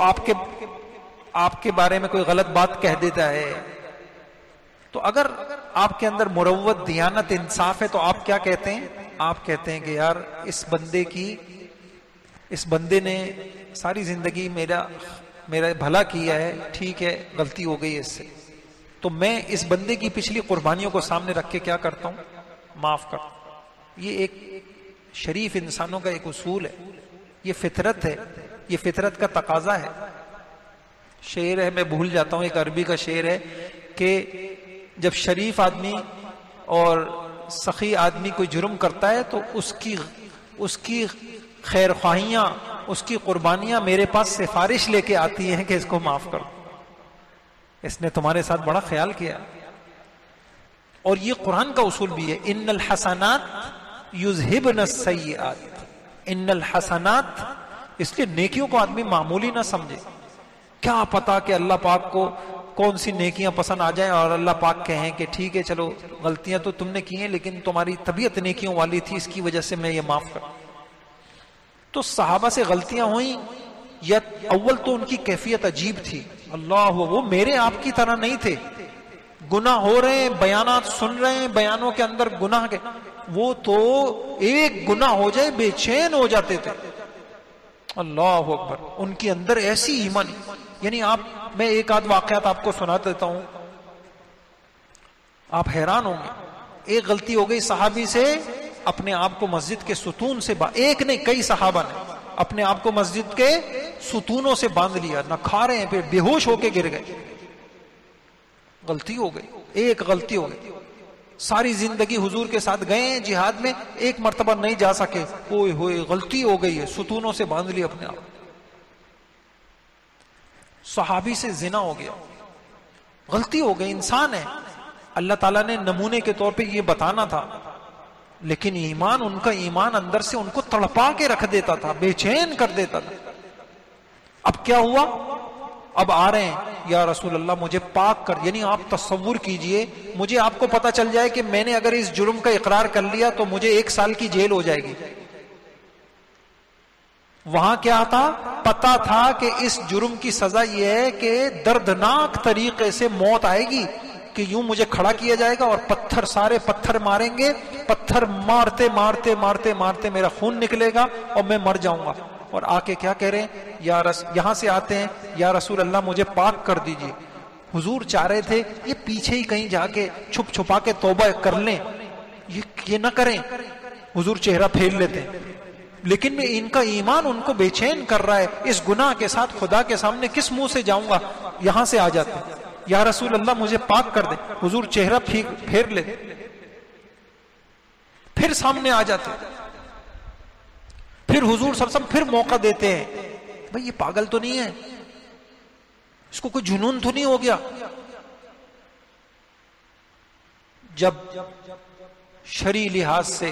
آپ کے بارے میں کوئی غلط بات کہہ دیتا ہے، تو اگر آپ کے اندر مروت، دیانت، انصاف ہے تو آپ کیا کہتے ہیں؟ آپ کہتے ہیں کہ یار اس بندے نے ساری زندگی میرا بھلا کیا ہے، ٹھیک ہے غلطی ہو گئی اس سے، تو میں اس بندے کی پچھلی قربانیوں کو سامنے رکھ کے کیا کرتا ہوں؟ معاف کرتا ہوں. یہ ایک شریف انسانوں کا ایک اصول ہے، یہ فطرت ہے، یہ فطرت کا تقاضا ہے. شعر ہے، میں بھول جاتا ہوں، ایک عربی کا شعر ہے کہ جب شریف آدمی اور سخی آدمی کوئی جرم کرتا ہے تو اس کی خیر خواہیاں، اس کی قربانیاں میرے پاس سفارش لے کے آتی ہیں کہ اس کو معاف کرو، اس نے تمہارے ساتھ بڑا خیال کیا. اور یہ قرآن کا اصول بھی ہے، ان الحسنات یذہبن السیئات. ان الحسنات، اس لیے نیکیوں کو آدمی معمولی نہ سمجھے. کیا پتا کہ اللہ پاک کو کون سی نیکیاں پسند آ جائیں اور اللہ پاک کہیں کہ ٹھیک ہے چلو غلطیاں تو تم نے کی ہیں لیکن تمہاری طبیعت نیکیوں والی تھی، اس کی وجہ سے میں یہ معاف کروں. تو صحابہ سے غلطیاں ہوئیں، یا اول تو ان کی کیفیت عجیب تھی. اللہ، وہ میرے آپ کی طرح نہیں تھے. گناہ ہو رہے ہیں، بیانات سن رہے ہیں، بیانوں کے اندر گناہ کے، وہ تو ایک گناہ ہو جائے بے چین ہو جاتے تھے. اللہ اکبر. ان کے اندر ایسی ایمان، یعنی میں ایک آدھ واقعات آپ کو سنا دیتا ہوں، آپ حیران ہوں گے. ایک غلطی ہو گئی صحابی سے، اپنے آپ کو مسجد کے ستون سے ایک نہیں کئی صحابہ نے اپنے آپ کو مسجد کے ستونوں سے باندھ لیا، نہ کھا رہے ہیں، پھر بے ہوش ہو کے گر گئے. غلطی ہو گئی، ایک غلطی ہو گئی. ساری زندگی حضور کے ساتھ گئے ہیں جہاد میں، ایک مرتبہ نہیں جا سکے، اوئے ہوئے غلطی ہو گئی ہے، ستونوں سے باندھ لیا اپنے آپ. صحابی سے زنا ہو گیا، غلطی ہو گئی، انسان ہے. اللہ تعالیٰ نے نمونے کے طور پہ یہ بتانا تھا، لیکن ایمان، ان کا ایمان اندر سے ان کو تڑپا کے رکھ دیتا تھا، بے چین کر دیتا تھا. اب کیا ہوا؟ اب آ رہے ہیں، یا رسول اللہ مجھے پاک کر. یعنی آپ تصور کیجئے، مجھے آپ کو پتا چل جائے کہ میں نے اگر اس جرم کا اقرار کر لیا تو مجھے 1 سال کی جیل ہو جائے گی. وہاں کیا تھا؟ پتا تھا کہ اس جرم کی سزا یہ ہے کہ دردناک طریقے سے موت آئے گی، کہ یوں مجھے کھڑا کیا جائے گا اور سارے پتھر ماریں گے، پتھر مارتے مارتے مارتے مارتے میرا خون نکلے گا اور میں مر جاؤں گا. اور آ کے کیا کہہ رہے ہیں؟ یہاں سے آتے ہیں، یا رسول اللہ مجھے پاک کر دیجئے. حضور چاہ رہے تھے یہ پیچھے ہی کہیں جا کے چھپ چھپا کے توبہ کر لیں، یہ نہ کریں. حضور چہرہ پھیر لیتے ہیں، لیکن میں ان کا ایمان ان کو بے چین کر رہا ہے. اس گناہ کے ساتھ خدا کے سامنے کس منہ سے جاؤں گا؟ یہاں سے آ جاتے ہیں، یا رسول اللہ مجھے پاک کر دے. حضور چہرہ پھیر لیتے، پھر سامنے آ جاتے. پھر حضور صلی اللہ علیہ وسلم پھر موقع دیتے ہیں، بھئی یہ پاگل تو نہیں ہے، اس کو کوئی جنون تو نہیں ہو گیا. جب شرعی لحاظ سے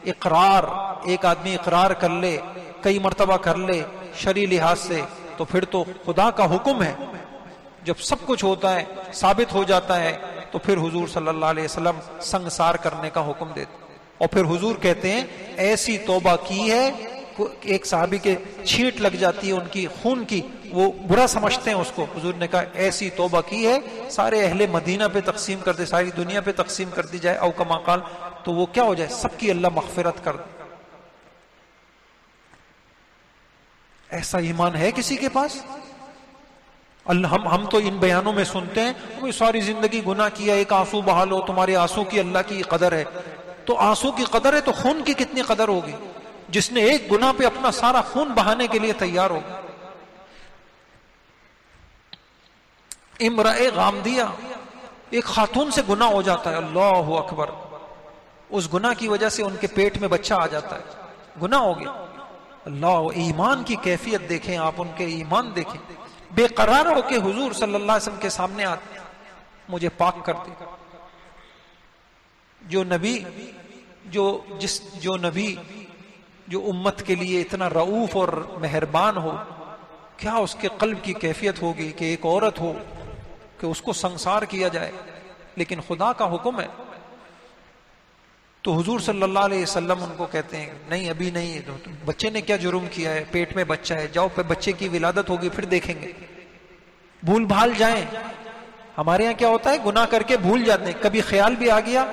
اقرار، ایک آدمی اقرار کر لے، کئی مرتبہ کر لے شرعی لحاظ سے، تو پھر تو خدا کا حکم ہے. جب سب کچھ ہوتا ہے، ثابت ہو جاتا ہے، تو پھر حضور صلی اللہ علیہ وسلم سنگسار کرنے کا حکم دیتے. اور پھر حضور کہتے ہیں ایسی توبہ کی ہے ایک صحابی کے چھینٹ لگ جاتی ہے ان کی خون کی، وہ برا سمجھتے ہیں اس کو. حضور نے کہا ایسی توبہ کی ہے سارے اہل مدینہ پہ تقسیم کر دے، ساری دنیا پہ تقسیم کر دی جائے، او کما قال، تو وہ کیا ہو جائے، سب کی اللہ مغفرت کر دے. ایسا ایمان ہے کسی کے پاس؟ ہم تو ان بیانوں میں سنتے ہیں ساری زندگی گناہ کیا، ایک آنسو بہا لو، تمہارے آنسو کی اللہ کی قدر ہے. تو آنسو کی قدر ہے تو خون کی کتنی قدر ہوگی، جس نے ایک گناہ پہ اپنا سارا خون بہانے کے لیے تیار ہو. امرأ غامدیہ، ایک خاتون سے گناہ ہو جاتا ہے، اللہ اکبر، اس گناہ کی وجہ سے ان کے پیٹ میں بچہ آ جاتا ہے، گناہ ہو گیا. اللہ، ایمان کی کیفیت دیکھیں آپ، ان کے ایمان دیکھیں. بے قرار ہو کے حضور صلی اللہ علیہ وسلم کے سامنے آتے، مجھے پاک کر دے. جو نبی جو امت کے لیے اتنا رؤوف اور مہربان ہو، کیا اس کے قلب کی کیفیت ہوگی کہ ایک عورت ہو کہ اس کو سنسار کیا جائے، لیکن خدا کا حکم ہے. تو حضور صلی اللہ علیہ وسلم ان کو کہتے ہیں نہیں ابھی نہیں، بچے نے کیا جرم کیا ہے، پیٹ میں بچہ ہے، جاؤ پہ بچے کی ولادت ہوگی پھر دیکھیں گے. بھول بھال جائیں. ہمارے یہاں کیا ہوتا ہے، گناہ کر کے بھول جاتے ہیں، کبھی خیال بھی آ گیا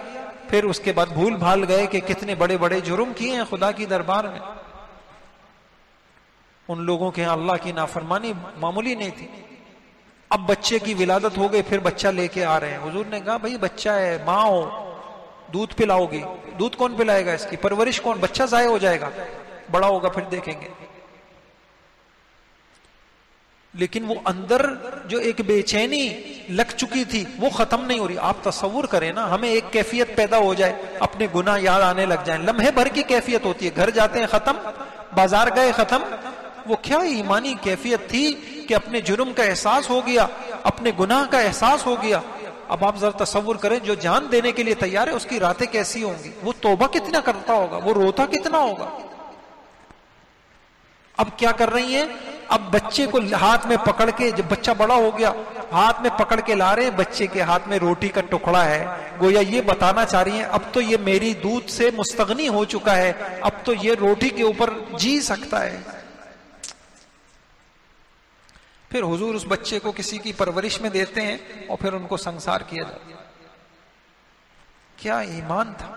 پھر اس کے بعد بھول بھال گئے کہ کتنے بڑے بڑے جرم کیے ہیں خدا کی دربار میں. ان لوگوں کے ہاں اللہ کی نافرمانی معمولی نہیں تھی. اب بچے کی ولادت ہو گئی، پھر بچہ لے کے آ رہے ہیں. حضور نے کہا بھائی بچہ ہے، ماں ہو، دودھ پلاؤ گی، دودھ کون پلائے گا، اس کی پرورش کون، بچہ ضائع ہو جائے گا، بڑا ہوگا پھر دیکھیں گے. لیکن وہ اندر جو ایک بے چینی لگ چکی تھی وہ ختم نہیں ہو رہی. آپ تصور کریں نا، ہمیں ایک کیفیت پیدا ہو جائے، اپنے گناہ یاد آنے لگ جائیں، لمحے بھر کی کیفیت ہوتی ہے، گھر جاتے ہیں ختم، بازار گئے ختم. وہ کیا ایمانی کیفیت تھی کہ اپنے جرم کا احساس ہو گیا، اپنے گناہ کا احساس ہو گیا. اب آپ ذرا تصور کریں، جو جان دینے کے لیے تیار ہے اس کی راتیں کیسی ہوں گی، وہ توبہ کتنا کرتا ہوگا، وہ روتا کتنا ہوگا. اب کیا کر رہی ہیں، اب بچے کو ہاتھ میں پکڑ کے، جب بچہ بڑا ہو گیا ہاتھ میں پکڑ کے لا رہے ہیں، بچے کے ہاتھ میں روٹی کا ٹکڑا ہے، گویا یہ بتانا چاہ رہی ہیں اب تو یہ میری دودھ سے مستغنی ہو چکا ہے، اب تو یہ روٹی کے اوپر جی سکتا ہے. پھر حضور اس بچے کو کسی کی پرورش میں دیتے ہیں اور پھر ان کو سنسار کیا جاتا ہے. کیا ایمان تھا.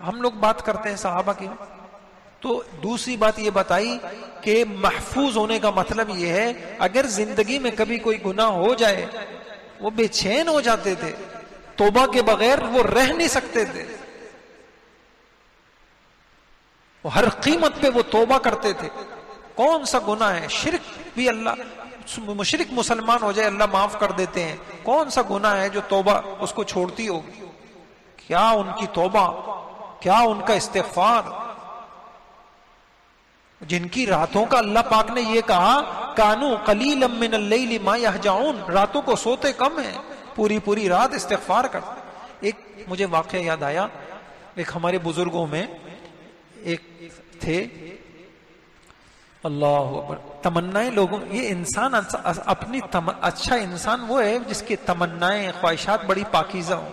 ہم لوگ بات کرتے ہیں صحابہ کی، تو دوسری بات یہ بتائی کہ محفوظ ہونے کا مطلب یہ ہے اگر زندگی میں کبھی کوئی گناہ ہو جائے، وہ بے چین ہو جاتے تھے، توبہ کے بغیر وہ رہ نہیں سکتے تھے، وہ ہر قیمت پہ وہ توبہ کرتے تھے. کون سا گناہ ہے، شرک بھی اللہ، مشرک مسلمان ہو جائے اللہ معاف کر دیتے ہیں، کون سا گناہ ہے جو توبہ اس کو چھوڑتی ہوگی. کیا ان کی توبہ، کیا ان کا استغفار. جن کی راتوں کا اللہ پاک نے یہ کہا کانو قلیلا من اللیل ما یہجعون، راتوں کو سوتے کم ہیں، پوری پوری رات استغفار کرتے. ایک مجھے واقعہ یاد آیا، ایک ہمارے بزرگوں میں ایک تھے، اللہ اکبر، تمنائیں لوگوں، یہ انسان اپنی اچھا انسان وہ ہے جس کی تمنائیں خواہشات بڑی پاکیزہ ہوں.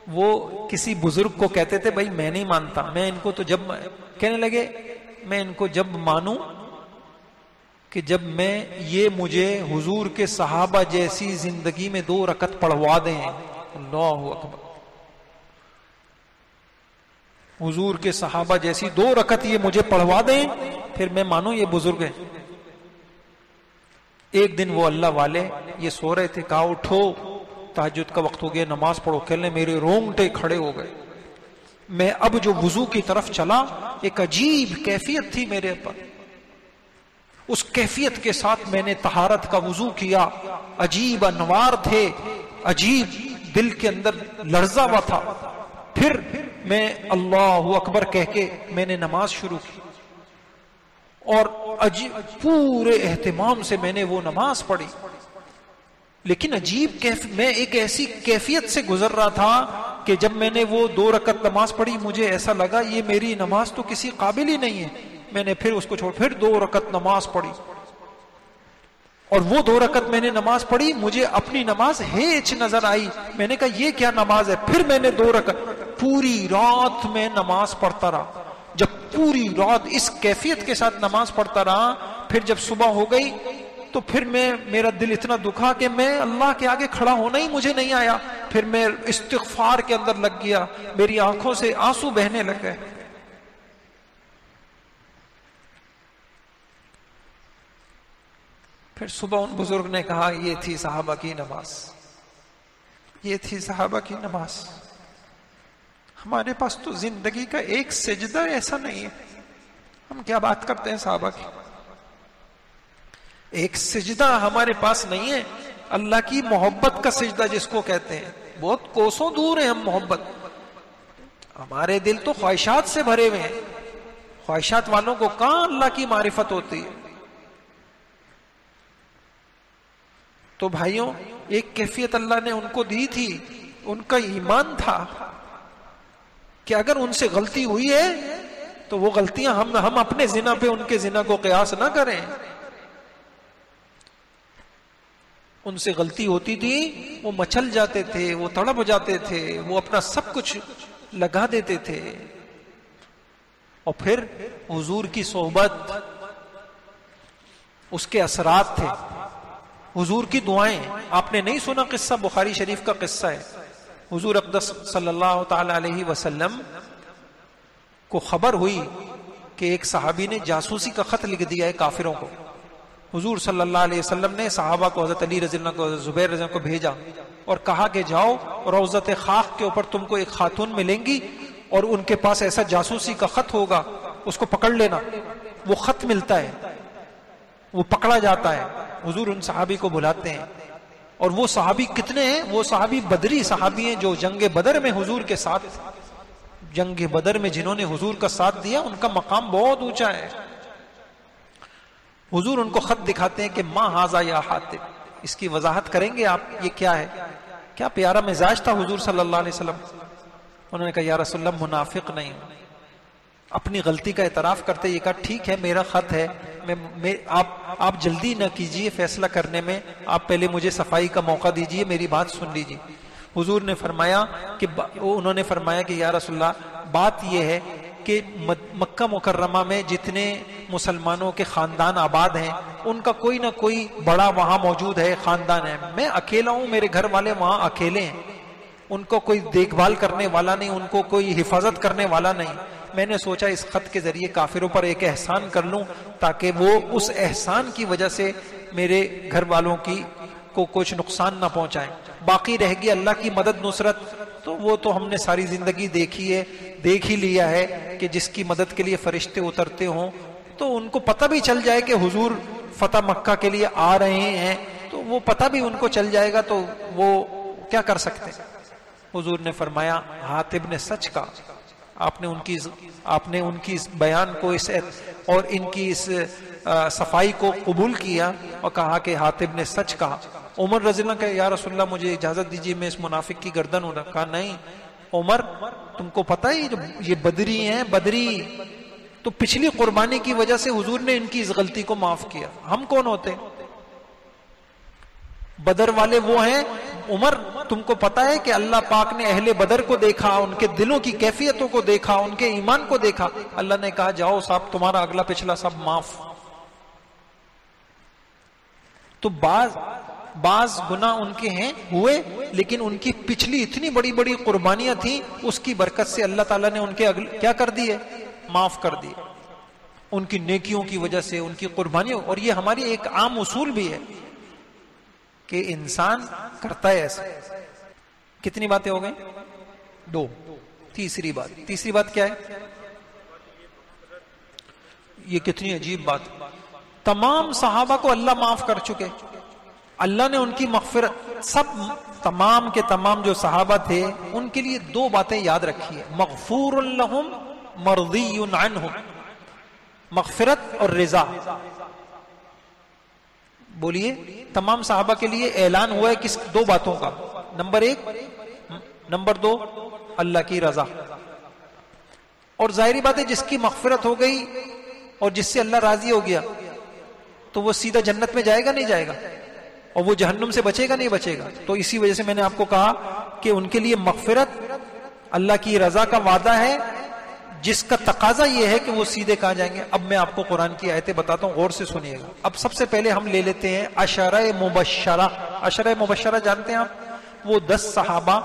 وہ کسی بزرگ کو کہتے تھے بھائی میں نہیں مانتا، میں ان کو تو جب کہنے لگے میں ان کو جب مانوں کہ جب میں یہ مجھے حضور کے صحابہ جیسی زندگی میں 2 رکعت پڑھوا دیں. اللہ اکبر، حضور کے صحابہ جیسی 2 رکعت یہ مجھے پڑھوا دیں پھر میں مانوں یہ بزرگ ہیں. ایک دن وہ اللہ والے یہ سو رہے تھے، کہا اٹھو تہجد کا وقت ہو گیا، نماز پڑھو. کہنے میرے رونگٹے کھڑے ہو گئے. میں اب جو وضو کی طرف چلا، ایک عجیب کیفیت تھی میرے پر، اس کیفیت کے ساتھ میں نے طہارت کا وضو کیا، عجیب انوار تھے، عجیب دل کے اندر لرزا ہوا تھا. پھر میں اللہ اکبر کہہ کے میں نے نماز شروع کی اور پورے اہتمام سے میں نے وہ نماز پڑھی. لیکن عجیب میں ایک ایسی کیفیت سے گزر رہا تھا کہ جب میں نے وہ 2 رکعت نماز پڑھی مجھے ایسا لگا یہ میری نماز تو کسی قابل ہی نہیں ہے. میں نے پھر اس کو چھوڑ، پھر 2 رکعت نماز پڑھی، اور وہ 2 رکعت میں نے نماز پڑھی، مجھے اپنی نماز ہیچ نظر آئی. میں نے کہا یہ کیا نماز ہے. پھر میں نے 2 رکعت، پوری رات میں نماز پڑھتا رہا، جب پوری رات اس کیفیت کے ساتھ نماز پڑھتا رہا، پھر جب صبح ہو گئی تو پھر میرا دل اتنا دکھا کہ میں اللہ کے آگے کھڑا ہونا ہی مجھے نہیں آیا، پھر میں استغفار کے اندر لگ گیا، میری آنکھوں سے آنسو بہنے لگ گئے۔ پھر صبح ان بزرگ نے کہا یہ تھی صحابہ کی نماز، یہ تھی صحابہ کی نماز۔ ہمارے پاس تو زندگی کا ایک سجدہ ایسا نہیں ہے، ہم کیا بات کرتے ہیں صحابہ کی، ایک سجدہ ہمارے پاس نہیں ہے۔ اللہ کی محبت کا سجدہ جس کو کہتے ہیں، بہت کوسوں دور ہیں ہم محبت، ہمارے دل تو خواہشات سے بھرے ہوئے ہیں، خواہشات والوں کو کہاں اللہ کی معرفت ہوتی ہے۔ تو بھائیوں، ایک کیفیت اللہ نے ان کو دی تھی، ان کا ایمان تھا کہ اگر ان سے غلطی ہوئی ہے تو وہ غلطیاں ہم اپنے زنا پہ ان کے زنا کو قیاس نہ کریں۔ ان سے غلطی ہوتی تھی، وہ مچل جاتے تھے، وہ تڑپ جاتے تھے، وہ اپنا سب کچھ لگا دیتے تھے، اور پھر حضور کی صحبت، اس کے اثرات تھے، حضور کی دعائیں۔ آپ نے نہیں سنا قصہ، بخاری شریف کا قصہ ہے، حضور اقدس صلی اللہ تعالی علیہ وسلم کو خبر ہوئی کہ ایک صحابی نے جاسوسی کا خط لکھ دیا ہے کافروں کو۔ حضور صلی اللہ علیہ وسلم نے صحابہ کو، حضرت علی رضی اللہ کو، حضرت زبیر رضی اللہ کو بھیجا اور کہا کہ جاؤ روضۃ خاک کے اوپر تم کو ایک خاتون ملیں گی اور ان کے پاس ایسا جاسوسی کا خط ہوگا، اس کو پکڑ لینا۔ وہ خط ملتا ہے، وہ پکڑا جاتا ہے، حضور ان صحابی کو بلاتے ہیں، اور وہ صحابی کتنے ہیں؟ وہ صحابی بدری صحابی ہیں جو جنگ بدر میں حضور کے ساتھ، جنگ بدر میں جنہوں نے حضور کا ساتھ دیا، ان کا مقام بہت اونچا ہے۔ حضور ان کو خط دکھاتے ہیں کہ ما ھذا یا حاتب، اس کی وضاحت کریں گے آپ، یہ کیا ہے؟ کیا پیارا مزاج تھا حضور صلی اللہ علیہ وسلم۔ انہوں نے کہا یا رسول اللہ منافق نہیں ہوں، اپنی غلطی کا اعتراف کرتے یہ کہا ٹھیک ہے میرا خط ہے، آپ جلدی نہ کیجئے فیصلہ کرنے میں، آپ پہلے مجھے صفائی کا موقع دیجئے، میری بات سن لیجئے۔ حضور نے فرمایا کہ انہوں نے فرمایا کہ یا رسول اللہ بات یہ ہے کہ مکہ مکرمہ میں جتنے مسلمانوں کے خاندان آباد ہیں ان کا کوئی نہ کوئی بڑا وہاں موجود ہے، خاندان ہے، میں اکیلا ہوں، میرے گھر والے وہاں اکیلے ہیں، ان کو کوئی دیکھ بھال کرنے والا نہیں، ان کو کوئی حفاظت کرنے والا نہیں۔ میں نے سوچا اس خط کے ذریعے کافروں پر ایک احسان کر لوں تاکہ وہ اس احسان کی وجہ سے میرے گھر والوں کو کچھ نقصان نہ پہنچائیں۔ باقی رہ گئی اللہ کی مدد نصرت، تو وہ تو ہم نے ساری زندگی دیکھی ہے، دیکھ ہی لیا ہے کہ جس کی مدد کے لیے فرشتے اترتے ہوں تو ان کو پتہ بھی چل جائے کہ حضور فتح مکہ کے لیے آ رہے ہیں، تو وہ پتہ بھی ان کو چل جائے گا، تو وہ کیا کر سکتے؟ حضور نے فرمایا حاتب نے سچ کہا۔ آپ نے ان کی اس بیان کو اور ان کی اس صفائی کو قبول کیا اور کہا کہ حاتب نے سچ کہا۔ عمر رضی اللہ کہ یا رسول اللہ مجھے اجازت دیجیے میں اس منافق کی گردن ہوں۔ کہا نہیں عمر، تم کو پتہ ہے یہ بدری ہیں، بدری تو پچھلی قربانی کی وجہ سے حضور نے ان کی اس غلطی کو معاف کیا۔ ہم کون ہوتے؟ بدر والے وہ ہیں۔ عمر تم کو پتا ہے کہ اللہ پاک نے اہل بدر کو دیکھا، ان کے دلوں کی کیفیتوں کو دیکھا، ان کے ایمان کو دیکھا، اللہ نے کہا جاؤ صاحب تمہارا اگلا پچھلا سب معاف۔ تو بعض گناہ ان کے ہیں ہوئے، لیکن ان کی پچھلی اتنی بڑی بڑی قربانیاں تھیں، اس کی برکت سے اللہ تعالیٰ نے ان کے کیا کر دیے؟ معاف کر دیے، ان کی نیکیوں کی وجہ سے، ان کی قربانیوں۔ اور یہ ہماری ایک عام اصول بھی ہے کہ انسان کرتا ہے ایسا۔ کتنی باتیں ہو گئیں؟ 2۔ تیسری بات کیا ہے؟ یہ کتنی عجیب بات، تمام صحابہ کو اللہ معاف کر چکے، اللہ نے ان کی مغفرت، تمام کے تمام جو صحابہ تھے ان کے لیے 2 باتیں یاد رکھی ہے، مغفور لہم مرضی عنہم، مغفرت اور رضا۔ بولیے، تمام صحابہ کے لیے اعلان ہوا ہے کس 2 باتوں کا؟ نمبر 1، نمبر 2 اللہ کی رضا۔ اور ظاہری بات ہے جس کی مغفرت ہو گئی اور جس سے اللہ راضی ہو گیا تو وہ سیدھا جنت میں جائے گا نہیں جائے گا، اور وہ جہنم سے بچے گا نہیں بچے گا۔ تو اسی وجہ سے میں نے آپ کو کہا کہ ان کے لیے مغفرت اللہ کی رضا کا وعدہ ہے جس کا تقاضا یہ ہے کہ وہ سیدھے کہاں جائیں گے. اب میں آپ کو قرآن کی آیتیں بتاتا ہوں, غور سے سنیے گا. اب سب سے پہلے ہم لے لیتے ہیں عشرہ مبشرہ. عشرہ مبشرہ جانتے ہیں آپ؟ وہ 10 صحابہ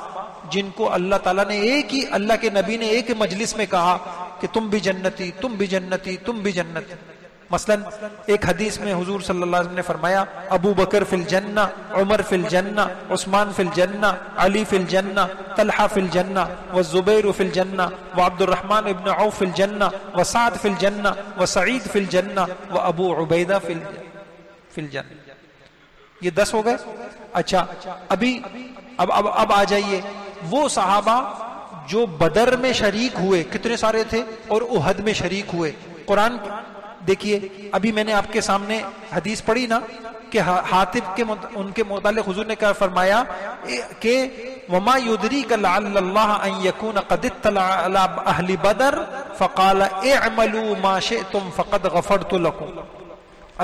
جن کو اللہ تعالیٰ نے اللہ کے نبی نے ایک مجلس میں کہا کہ تم بھی جنتی, تم بھی جنتی, تم بھی جنتی. مثلا ایک حدیث میں حضور صلی اللہ علیہ وسلم نے فرمایا ابو بکر فی الجنہ, عمر فی الجنہ, عثمان فی الجنہ, علی فی الجنہ, طلحہ فی الجنہ, والزبیر فی الجنہ, وعبد الرحمن ابن عوف فی الجنہ, وسعد فی الجنہ, وسعید فی الجنہ, وابو عبیدہ فی الجنہ. یہ 10 ہو گئے. اچھا اب آ جائیے وہ صحابہ جو بدر میں شریک ہوئے, کتنے سارے تھے, اور احد میں شریک ہوئے. قرآن دیکھیے, ابھی میں نے آپ کے سامنے حدیث پڑھی نا کہ حاطب ان کے متعلق حضور نے کیا فرمایا کہ وما يدريك لعل الله ان يكون قد اطلع على اهل بدر فقال اعملوا ما شئتم فقد غفرت لكم.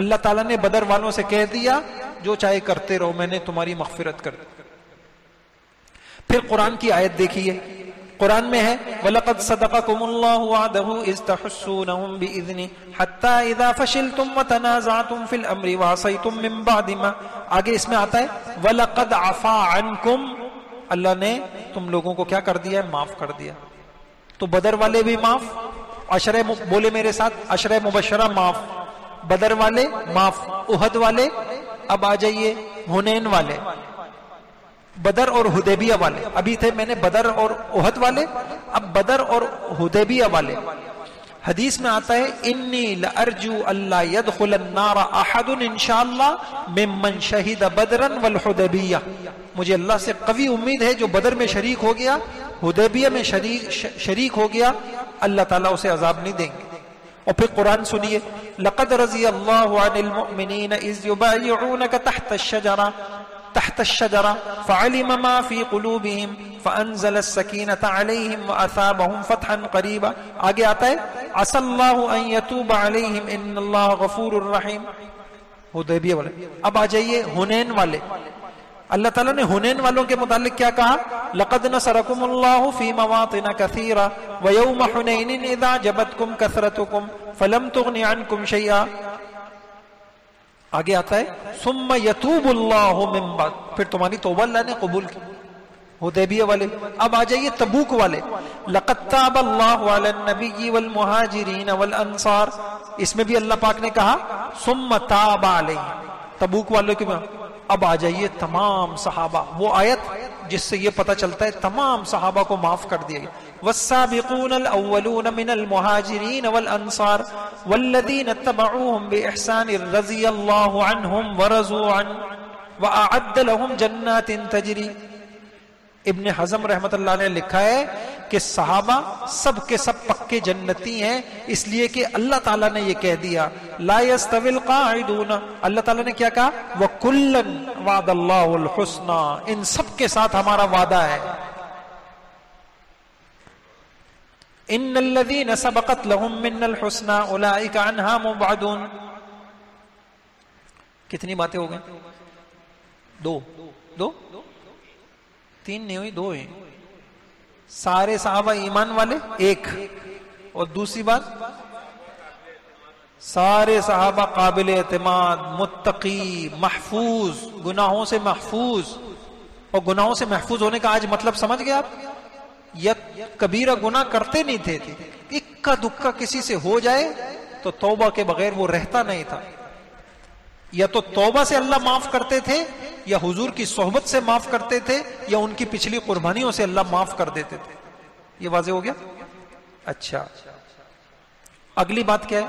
اللہ تعالیٰ نے بدر والوں سے کہہ دیا جو چاہے کرتے رہو, میں نے تمہاری مغفرت کر دی. پھر قرآن کی آیت دیکھیے, قرآن میں ہے وَلَقَدْ صَدَقَكُمُ اللَّهُ وَعْدَهُ إِذْ تَحُسُّونَهُمْ بِإِذْنِهِ حَتَّى إِذَا فَشِلْتُمْ وَتَنَازَعْتُمْ فِي الْأَمْرِ وَعَصَيْتُمْ مِنْ بَعْدِ مَا. آگے اس میں آتا ہے وَلَقَدْ عَفَا عَنْكُمْ, اللہ نے تم لوگوں کو کیا کر دیا ہے, معاف کر دیا. تو بدر والے بھی معاف, عشرہ بولے میرے ساتھ, عشرہ مبشرہ معاف, بدر والے معاف, احد والے. اب آ جائیے حنین والے, بدر اور حدیبیہ والے. ابھی تھے میں نے بدر اور احد والے, اب بدر اور حدیبیہ والے. حدیث میں آتا ہے انی لارجو اللہ يدخل النار احد انشاءاللہ ممن شہد بدرا والحدیبیہ. مجھے اللہ سے قوی امید ہے جو بدر میں شریک ہو گیا, حدیبیہ میں شریک ہو گیا, اللہ تعالیٰ اسے عذاب نہیں دیں گے. اور پھر قرآن سنیے لقد رضی اللہ عن المؤمنین اذ یبایعونک تحت الشجرة فعلم ما في قلوبهم فأنزل السكينة عليهم وأثابهم فتحا قريبا. آگے آتا ہے عسى الله أن يتوب عليهم إن الله غفور رحيم. حدیبیہ والے. اب آ جائیے حنین والے. اللہ تعالیٰ نے حنین والوں کے متعلق کیا کہا لقد نصركم الله في مواطن كثيرة ويوم حنين إذا جبتكم كثرتكم فلم تغن عنكم شيئا. آگے آتا ہے ثم یتوب اللہ من بعد, پھر تمہاری توبہ اللہ نے قبول کی. حدیبیہ والے. اب آ جائیے تبوک والے. لقد تاب اللہ علی النبی والمہاجرین والانصار, اس میں بھی اللہ پاک نے کہا ثم تاب علیہ. تبوک والوں کے. اب آ جائیے تمام صحابہ, وہ آیت جس سے یہ پتہ چلتا ہے تمام صحابہ کو معاف کر دیا گیا. والسابقون الاولون من المهاجرين والانصار والذين اتبعوهم باحسان رضي الله عنهم ورضوا عنه واعد لهم جنات تجري. ابن حزم رحمۃ اللہ نے لکھا ہے کہ صحابہ سب کے سب پکے جنتی ہیں, اس لیے کہ اللہ تعالیٰ نے یہ کہہ دیا لا يستوي القاعدون. اللہ تعالیٰ نے کیا کہا وَكُلًّا وعد اللہ الحسنى, ان سب کے ساتھ ہمارا وعدہ ہے. ان الذين سبقت لهم من الحسنى اولئك عنها مبعدون. کتنی باتیں ہو گئیں؟ دو 3 نہیں ہوئی, 2 ہیں. سارے صحابہ ایمان والے ایک, اور دوسری بات سارے صحابہ قابل اعتماد, متقی, محفوظ, گناہوں سے محفوظ. اور گناہوں سے محفوظ ہونے کا آج مطلب سمجھ گئے آپ؟ یا کبیرہ گناہ کرتے نہیں تھے, اکا دکا کسی سے ہو جائے تو توبہ کے بغیر وہ رہتا نہیں تھا. یا تو توبہ سے اللہ معاف کرتے تھے, یا حضور کی صحبت سے معاف کرتے تھے, یا ان کی پچھلی قربانیوں سے اللہ معاف کر دیتے تھے. یہ واضح ہو گیا؟ اچھا, اگلی بات کیا ہے؟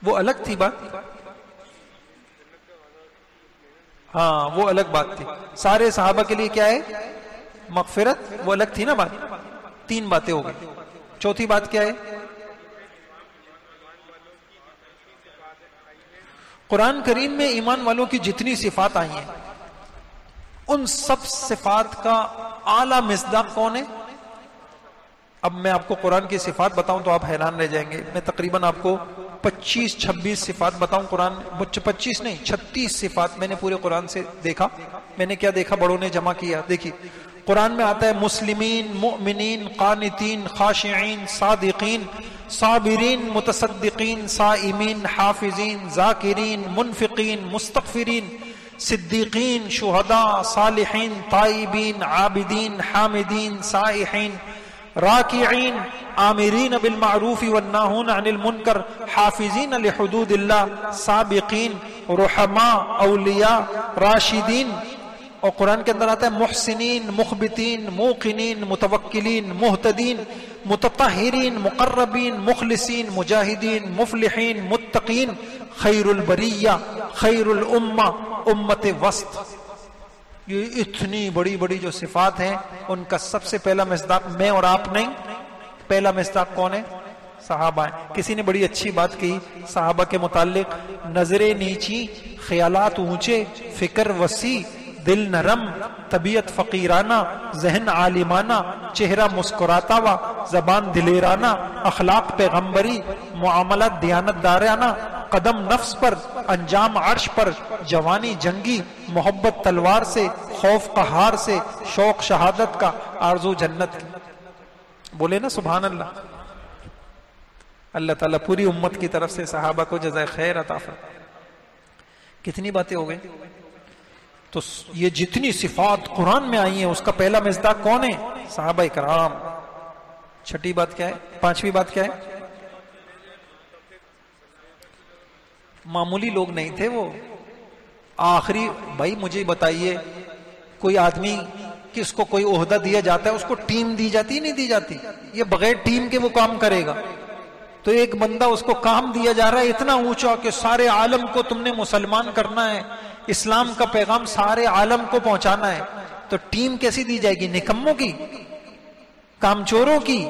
وہ الگ تھی بات, ہاں وہ الگ بات تھی. سارے صحابہ کے لیے کیا ہے؟ مغفرت, وہ الگ تھی نا بات. 3 باتیں ہو گئی. چوتھی بات کیا ہے؟ قرآن کریم میں ایمان والوں کی جتنی صفات آئی ہیں ان سب صفات کا اعلیٰ مصداق کون ہے؟ اب میں آپ کو قرآن کی صفات بتاؤں تو آپ حیران رہ جائیں گے. میں تقریباً آپ کو 25-26 صفات بتاؤں قرآن، 25 نہیں 36 صفات میں نے پورے قرآن سے دیکھا. میں نے کیا دیکھا؟ بڑوں نے جمع کیا. دیکھیے قرآن میں آتا ہے مسلمین، مؤمنین، قانتین، خاشعین، صادقین، صابرین، متصدقین، صائمین، حافظین، ذاکرین، منفقین، مستغفرین، صدیقین، شہداء، صالحین، تائبین، عابدین، حامدین، سائحین، راکعین، آمرین بالمعروف والناہون عن المنکر، حافظین لحدود اللہ، سابقین، رحماء، اولیاء، راشدین. اور قرآن کے اندر آتا ہے محسنین، مخبتین، موقنین، متوکلین، مہتدین، متطہرین، مقربین، مخلصین، مجاہدین، مفلحین، متقین، خیر البریہ، خیر الامہ، امت وسط. یہ اتنی بڑی بڑی جو صفات ہیں ان کا سب سے پہلا مصداق میں اور آپ نہیں. پہلا مصداق کون ہے؟ صحابہ ہیں. کسی نے بڑی اچھی بات کی صحابہ کے متعلق، نظریں نیچی، خیالات اونچے، فکر وسیع، دل نرم، طبیعت فقیرانہ، ذہن عالمانہ، چہرہ مسکراتا ہوا، زبان دلیرانہ، اخلاق پیغمبری، معاملات دیانت دارانہ، قدم نفس پر، انجام عرش پر، جوانی جنگی، محبت تلوار سے، خوف قہار سے، شوق شہادت کا، آرزو جنت کی. بولے نا سبحان اللہ. اللہ تعالیٰ پوری امت کی طرف سے صحابہ کو جزائے خیر عطا فرمائے. کتنی باتیں ہو گئی؟ تو یہ جتنی صفات قرآن میں آئی ہیں اس کا پہلا مصداق کون ہے؟ صحابہ کرام. چھٹی بات کیا ہے؟ پانچویں بات کیا ہے؟ معمولی لوگ نہیں تھے وہ. آخری بھائی مجھے بتائیے کوئی آدمی کہ اس کو کوئی عہدہ دیا جاتا ہے اس کو ٹیم دی جاتی نہیں دی جاتی؟ یہ بغیر ٹیم کے وہ کام کرے گا. تو ایک بندہ اس کو کام دیا جا رہا ہے اتنا اونچا کہ سارے عالم کو تم نے مسلمان کرنا ہے، اسلام کا پیغام سارے عالم کو پہنچانا ہے. تو ٹیم کیسی دی جائے گی؟ نکموں کی، کامچوروں کی،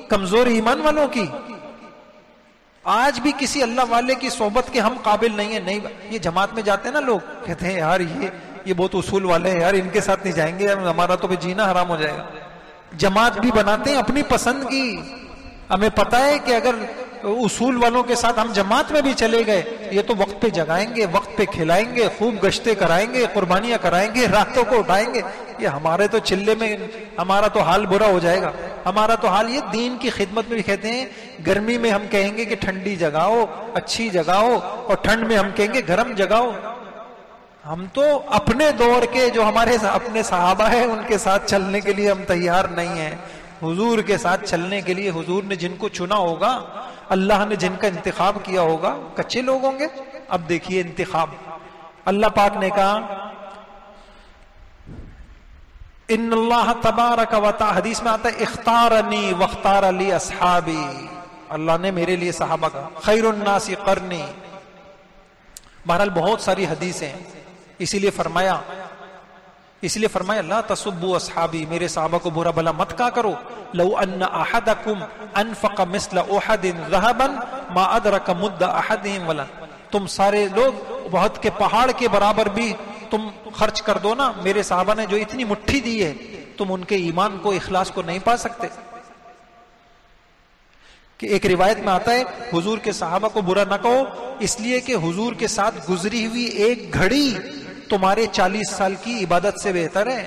کمزور ایمان والوں کی. آج بھی کسی اللہ والے کی صحبت کے ہم قابل نہیں ہیں. نہیں، یہ جماعت میں جاتے ہیں نا لوگ، کہتے ہیں یار یہ بہت اصول والے ہیں یار، ان کے ساتھ نہیں جائیں گے، ہمارا تو بھی جینا حرام ہو جائے گا. جماعت بھی بناتے ہیں اپنی پسند کی. ہمیں پتہ ہے کہ اگر اصول والوں کے ساتھ ہم جماعت میں بھی چلے گئے یہ تو وقت پہ جگائیں گے، وقت پہ کھلائیں گے، خوب گشتے کرائیں گے، قربانیاں کرائیں گے، راتوں کو اٹھائیں گے. یہ ہمارے تو چلے میں ہمارا تو حال برا ہو جائے گا. ہمارا تو حال یہ دین کی خدمت میں بھی کہتے ہیں گرمی میں ہم کہیں گے کہ ٹھنڈی جگاؤ، اچھی جگاؤ، اور ٹھنڈ میں ہم کہیں گے گرم جگاؤ. ہم تو اپنے دور کے جو ہمارے اپنے صحابہ ہیں ان کے ساتھ چلنے کے لیے ہم تیار نہیں ہیں. حضور کے ساتھ چلنے کے لیے حضور نے جن کو چنا ہوگا، اللہ نے جن کا انتخاب کیا ہوگا، کچے لوگ ہوں گے؟ اب دیکھیے انتخاب اللہ پاک نے کہا ان اللہ تبارک و تعالی، حدیث میں آتا ہے اختارنی واختار لی اصحابی، اللہ نے میرے لیے صحابہ کا خیر الناس قرنی. بہرحال بہت ساری حدیثیں، اسی لیے فرمایا لا تسبوا اصحابی، میرے صحابہ کو برا بھلا مت کہا کرو. لو ان احدکم انفق مثل احد ذهبا ما ادرک مد احدهم ولا، تم سارے لوگ بہت کے پہاڑ کے برابر بھی تم خرچ کر دو نا، میرے صحابہ نے جو اتنی مٹھی دی ہے تم ان کے ایمان کو، اخلاص کو نہیں پا سکتے. کہ ایک روایت میں آتا ہے حضور کے صحابہ کو برا نہ کہو اس لیے کہ حضور کے ساتھ گزری ہوئی ایک گھڑی تمہارے 40 سال کی عبادت سے بہتر ہے.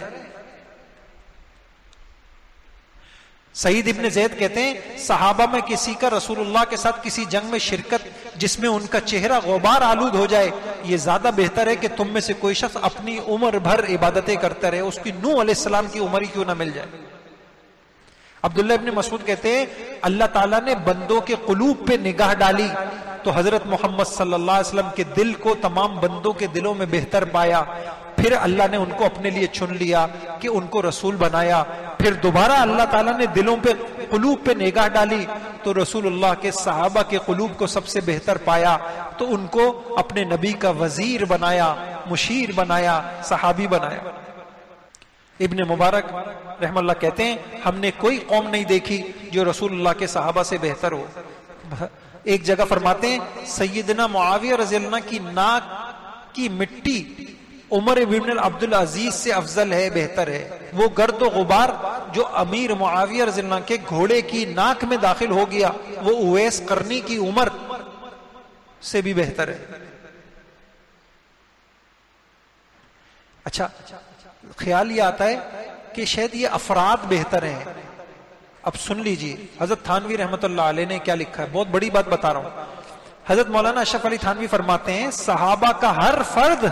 سعید ابن زید کہتے ہیں صحابہ میں کسی کا رسول اللہ کے ساتھ کسی جنگ میں شرکت جس میں ان کا چہرہ غبار آلود ہو جائے یہ زیادہ بہتر ہے کہ تم میں سے کوئی شخص اپنی عمر بھر عبادتیں کرتا رہے، اس کی نوح علیہ السلام کی عمر ہی کیوں نہ مل جائے. عبداللہ ابن مسعود کہتے ہیں اللہ تعالیٰ نے بندوں کے قلوب پہ نگاہ ڈالی تو حضرت محمد صلی اللہ علیہ وسلم کے دل کو تمام بندوں کے دلوں میں بہتر پایا. پھر اللہ نے ان کو اپنے لیے چن لیا کہ ان کو رسول بنایا. پھر دوبارہ اللہ تعالیٰ نے دلوں پہ قلوب پہ نگاہ ڈالی تو رسول اللہ کے صحابہ کے قلوب کو سب سے بہتر پایا تو ان کو اپنے نبی کا وزیر بنایا، مشیر بنایا، صحابی بنایا. ابن مبارک رحم اللہ کہتے ہیں ہم نے کوئی قوم نہیں دیکھی جو رسول اللہ کے صحابہ سے بہتر ہو. ایک جگہ فرماتے ہیں سیدنا معاویہ رضی اللہ عنہ کی ناک کی مٹی عمر بن عبدالعزیز سے افضل ہے، بہتر ہے. وہ گرد و غبار جو امیر معاویہ رضی اللہ عنہ کے گھوڑے کی ناک میں داخل ہو گیا وہ اویس قرنی کی عمر سے بھی بہتر ہے. اچھا خیال یہ آتا ہے کہ شاید یہ افراد بہتر ہیں. اب سن لیجئے حضرت تھانوی رحمت اللہ علیہ نے کیا لکھا ہے, بہت بڑی بات بتا رہا ہوں. حضرت مولانا اشرف علی تھانوی فرماتے ہیں صحابہ کا ہر فرد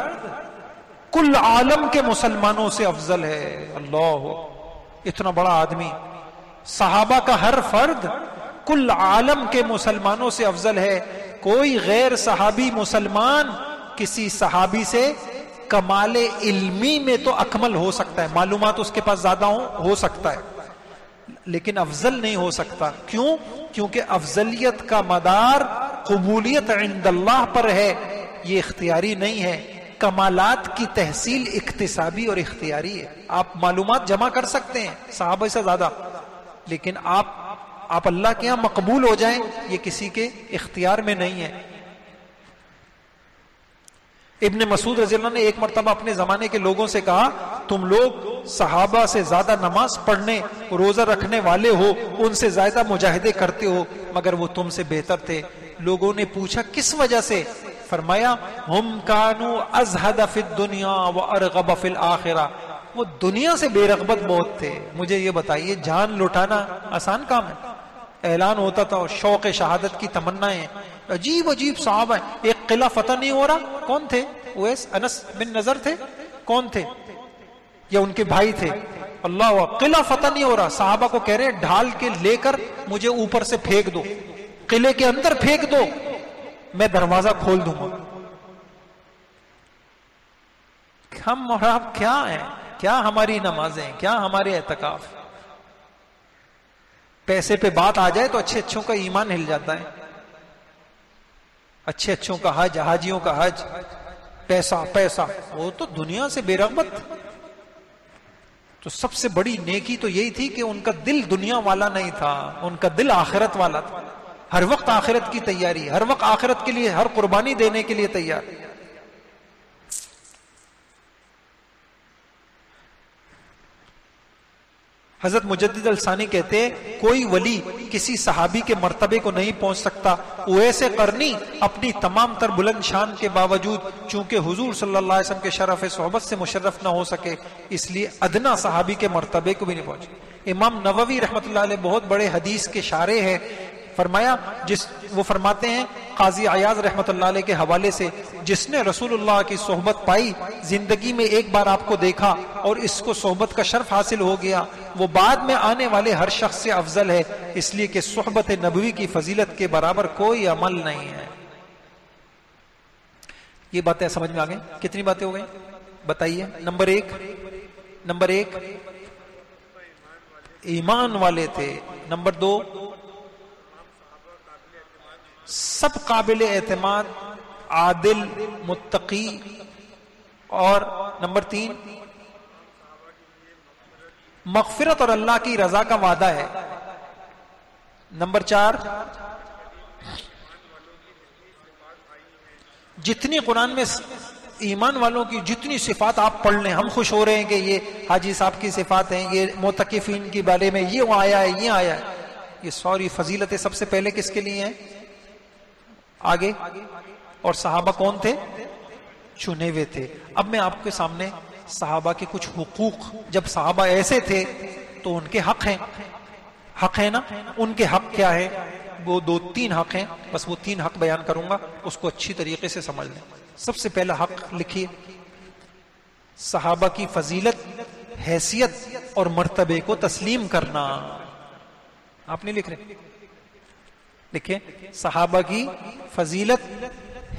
کل عالم کے مسلمانوں سے افضل ہے. اللہ, اتنا بڑا آدمی, صحابہ کا ہر فرد کل عالم کے مسلمانوں سے افضل ہے. کوئی غیر صحابی مسلمان کسی صحابی سے کمال علمی میں تو اکمل ہو سکتا ہے, معلومات اس کے پاس زیادہ ہو سکتا ہے, لیکن افضل نہیں ہو سکتا. کیوں؟ کیونکہ افضلیت کا مدار قبولیت عند اللہ پر ہے, یہ اختیاری نہیں ہے. کمالات کی تحصیل اکتسابی اور اختیاری ہے. آپ معلومات جمع کر سکتے ہیں صحابہ سے زیادہ, لیکن آپ اللہ کے ہاں مقبول ہو جائیں یہ کسی کے اختیار میں نہیں ہے. ابن مسعود رضی اللہ عنہ نے ایک مرتبہ اپنے زمانے کے لوگوں سے کہا تم لوگ صحابہ سے زیادہ نماز پڑھنے روزہ رکھنے والے ہو, ان سے زیادہ مجاہدے کرتے ہو, مگر وہ تم سے بہتر تھے. لوگوں نے پوچھا کس وجہ سے؟ فرمایا ہم کانوا ازہد فی الدنیا وارغب فی الآخرہ, وہ دنیا سے بے رغبت بہت تھے. مجھے یہ بتائیے جان لٹانا آسان کام ہے؟ اعلان ہوتا تھا اور شوق شہادت کی تمنائیں, عجیب عجیب صحابہ ہیں. ایک قلعہ فتح نہیں ہو رہا, کون تھے؟ اویس انس بن نضر تھے, کون تھے؟ یا ان کے بھائی تھے؟ اللہ, قلعہ فتح نہیں ہو رہا, صحابہ کو کہہ رہے ڈھال کے لے کر مجھے اوپر سے پھینک دو, قلعے کے اندر پھینک دو, میں دروازہ کھول دوں گا. ہم اور آپ کیا ہیں؟ کیا ہماری نمازیں, کیا ہمارے اعتکاف؟ پیسے پہ بات آ جائے تو اچھے اچھوں کا ایمان ہل جاتا ہے. اچھے اچھوں کا حج, حاجیوں کا حج, پیسہ پیسہ, وہ تو دنیا سے بے رغبت. تو سب سے بڑی نیکی تو یہی تھی کہ ان کا دل دنیا والا نہیں تھا, ان کا دل آخرت والا تھا. ہر وقت آخرت کی تیاری, ہر وقت آخرت کے لیے ہر قربانی دینے کے لیے تیار. حضرت مجدد الثانی کہتے ہیں کوئی ولی کسی صحابی کے مرتبے کو نہیں پہنچ سکتا. اویس قرنی اپنی تمام تر بلند شان کے باوجود چونکہ حضور صلی اللہ علیہ وسلم کے شرف صحبت سے مشرف نہ ہو سکے, اس لیے ادنا صحابی کے مرتبے کو بھی نہیں پہنچے. امام نووی رحمۃ اللہ علیہ بہت بڑے حدیث کے شارح ہیں, فرمایا وہ فرماتے ہیں قاضی عیاض رحمۃ اللہ علیہ کے حوالے سے, جس نے رسول اللہ کی صحبت پائی, زندگی میں ایک بار آپ کو دیکھا اور اس کو صحبت کا شرف حاصل ہو گیا, وہ بعد میں آنے والے ہر شخص سے افضل ہے, اس لیے کہ صحبت نبوی کی فضیلت کے برابر کوئی عمل نہیں ہے. یہ باتیں سمجھ میں آ گئیں؟ کتنی باتیں ہو گئیں بتائیے؟ نمبر ایک ایمان والے تھے. نمبر 2 سب قابل اعتماد, عادل, متقی. اور نمبر 3 مغفرت اور اللہ کی رضا کا وعدہ ہے. نمبر 4 جتنی قرآن میں ایمان والوں کی جتنی صفات آپ پڑھ لیں, ہم خوش ہو رہے ہیں کہ یہ حاجی صاحب کی صفات ہیں, یہ معتکفین کے بارے میں یہ آیا ہے, یہ آیا ہے, یہ ساری فضیلتیں سب سے پہلے کس کے لیے ہیں؟ آگے. اور صحابہ کون تھے؟ چنے ہوئے تھے. اب میں آپ کے سامنے صحابہ کے کچھ حقوق, جب صحابہ ایسے تھے تو ان کے حق ہیں نا, ان کے حق کیا ہے؟ وہ 2-3 حق ہیں, بس وہ 3 حق بیان کروں گا, اس کو اچھی طریقے سے سمجھ لیں. سب سے پہلا حق لکھیے, صحابہ کی فضیلت, حیثیت اور مرتبے کو تسلیم کرنا. آپ نہیں لکھ رہے؟ لکھیں صحابہ کی فضیلت,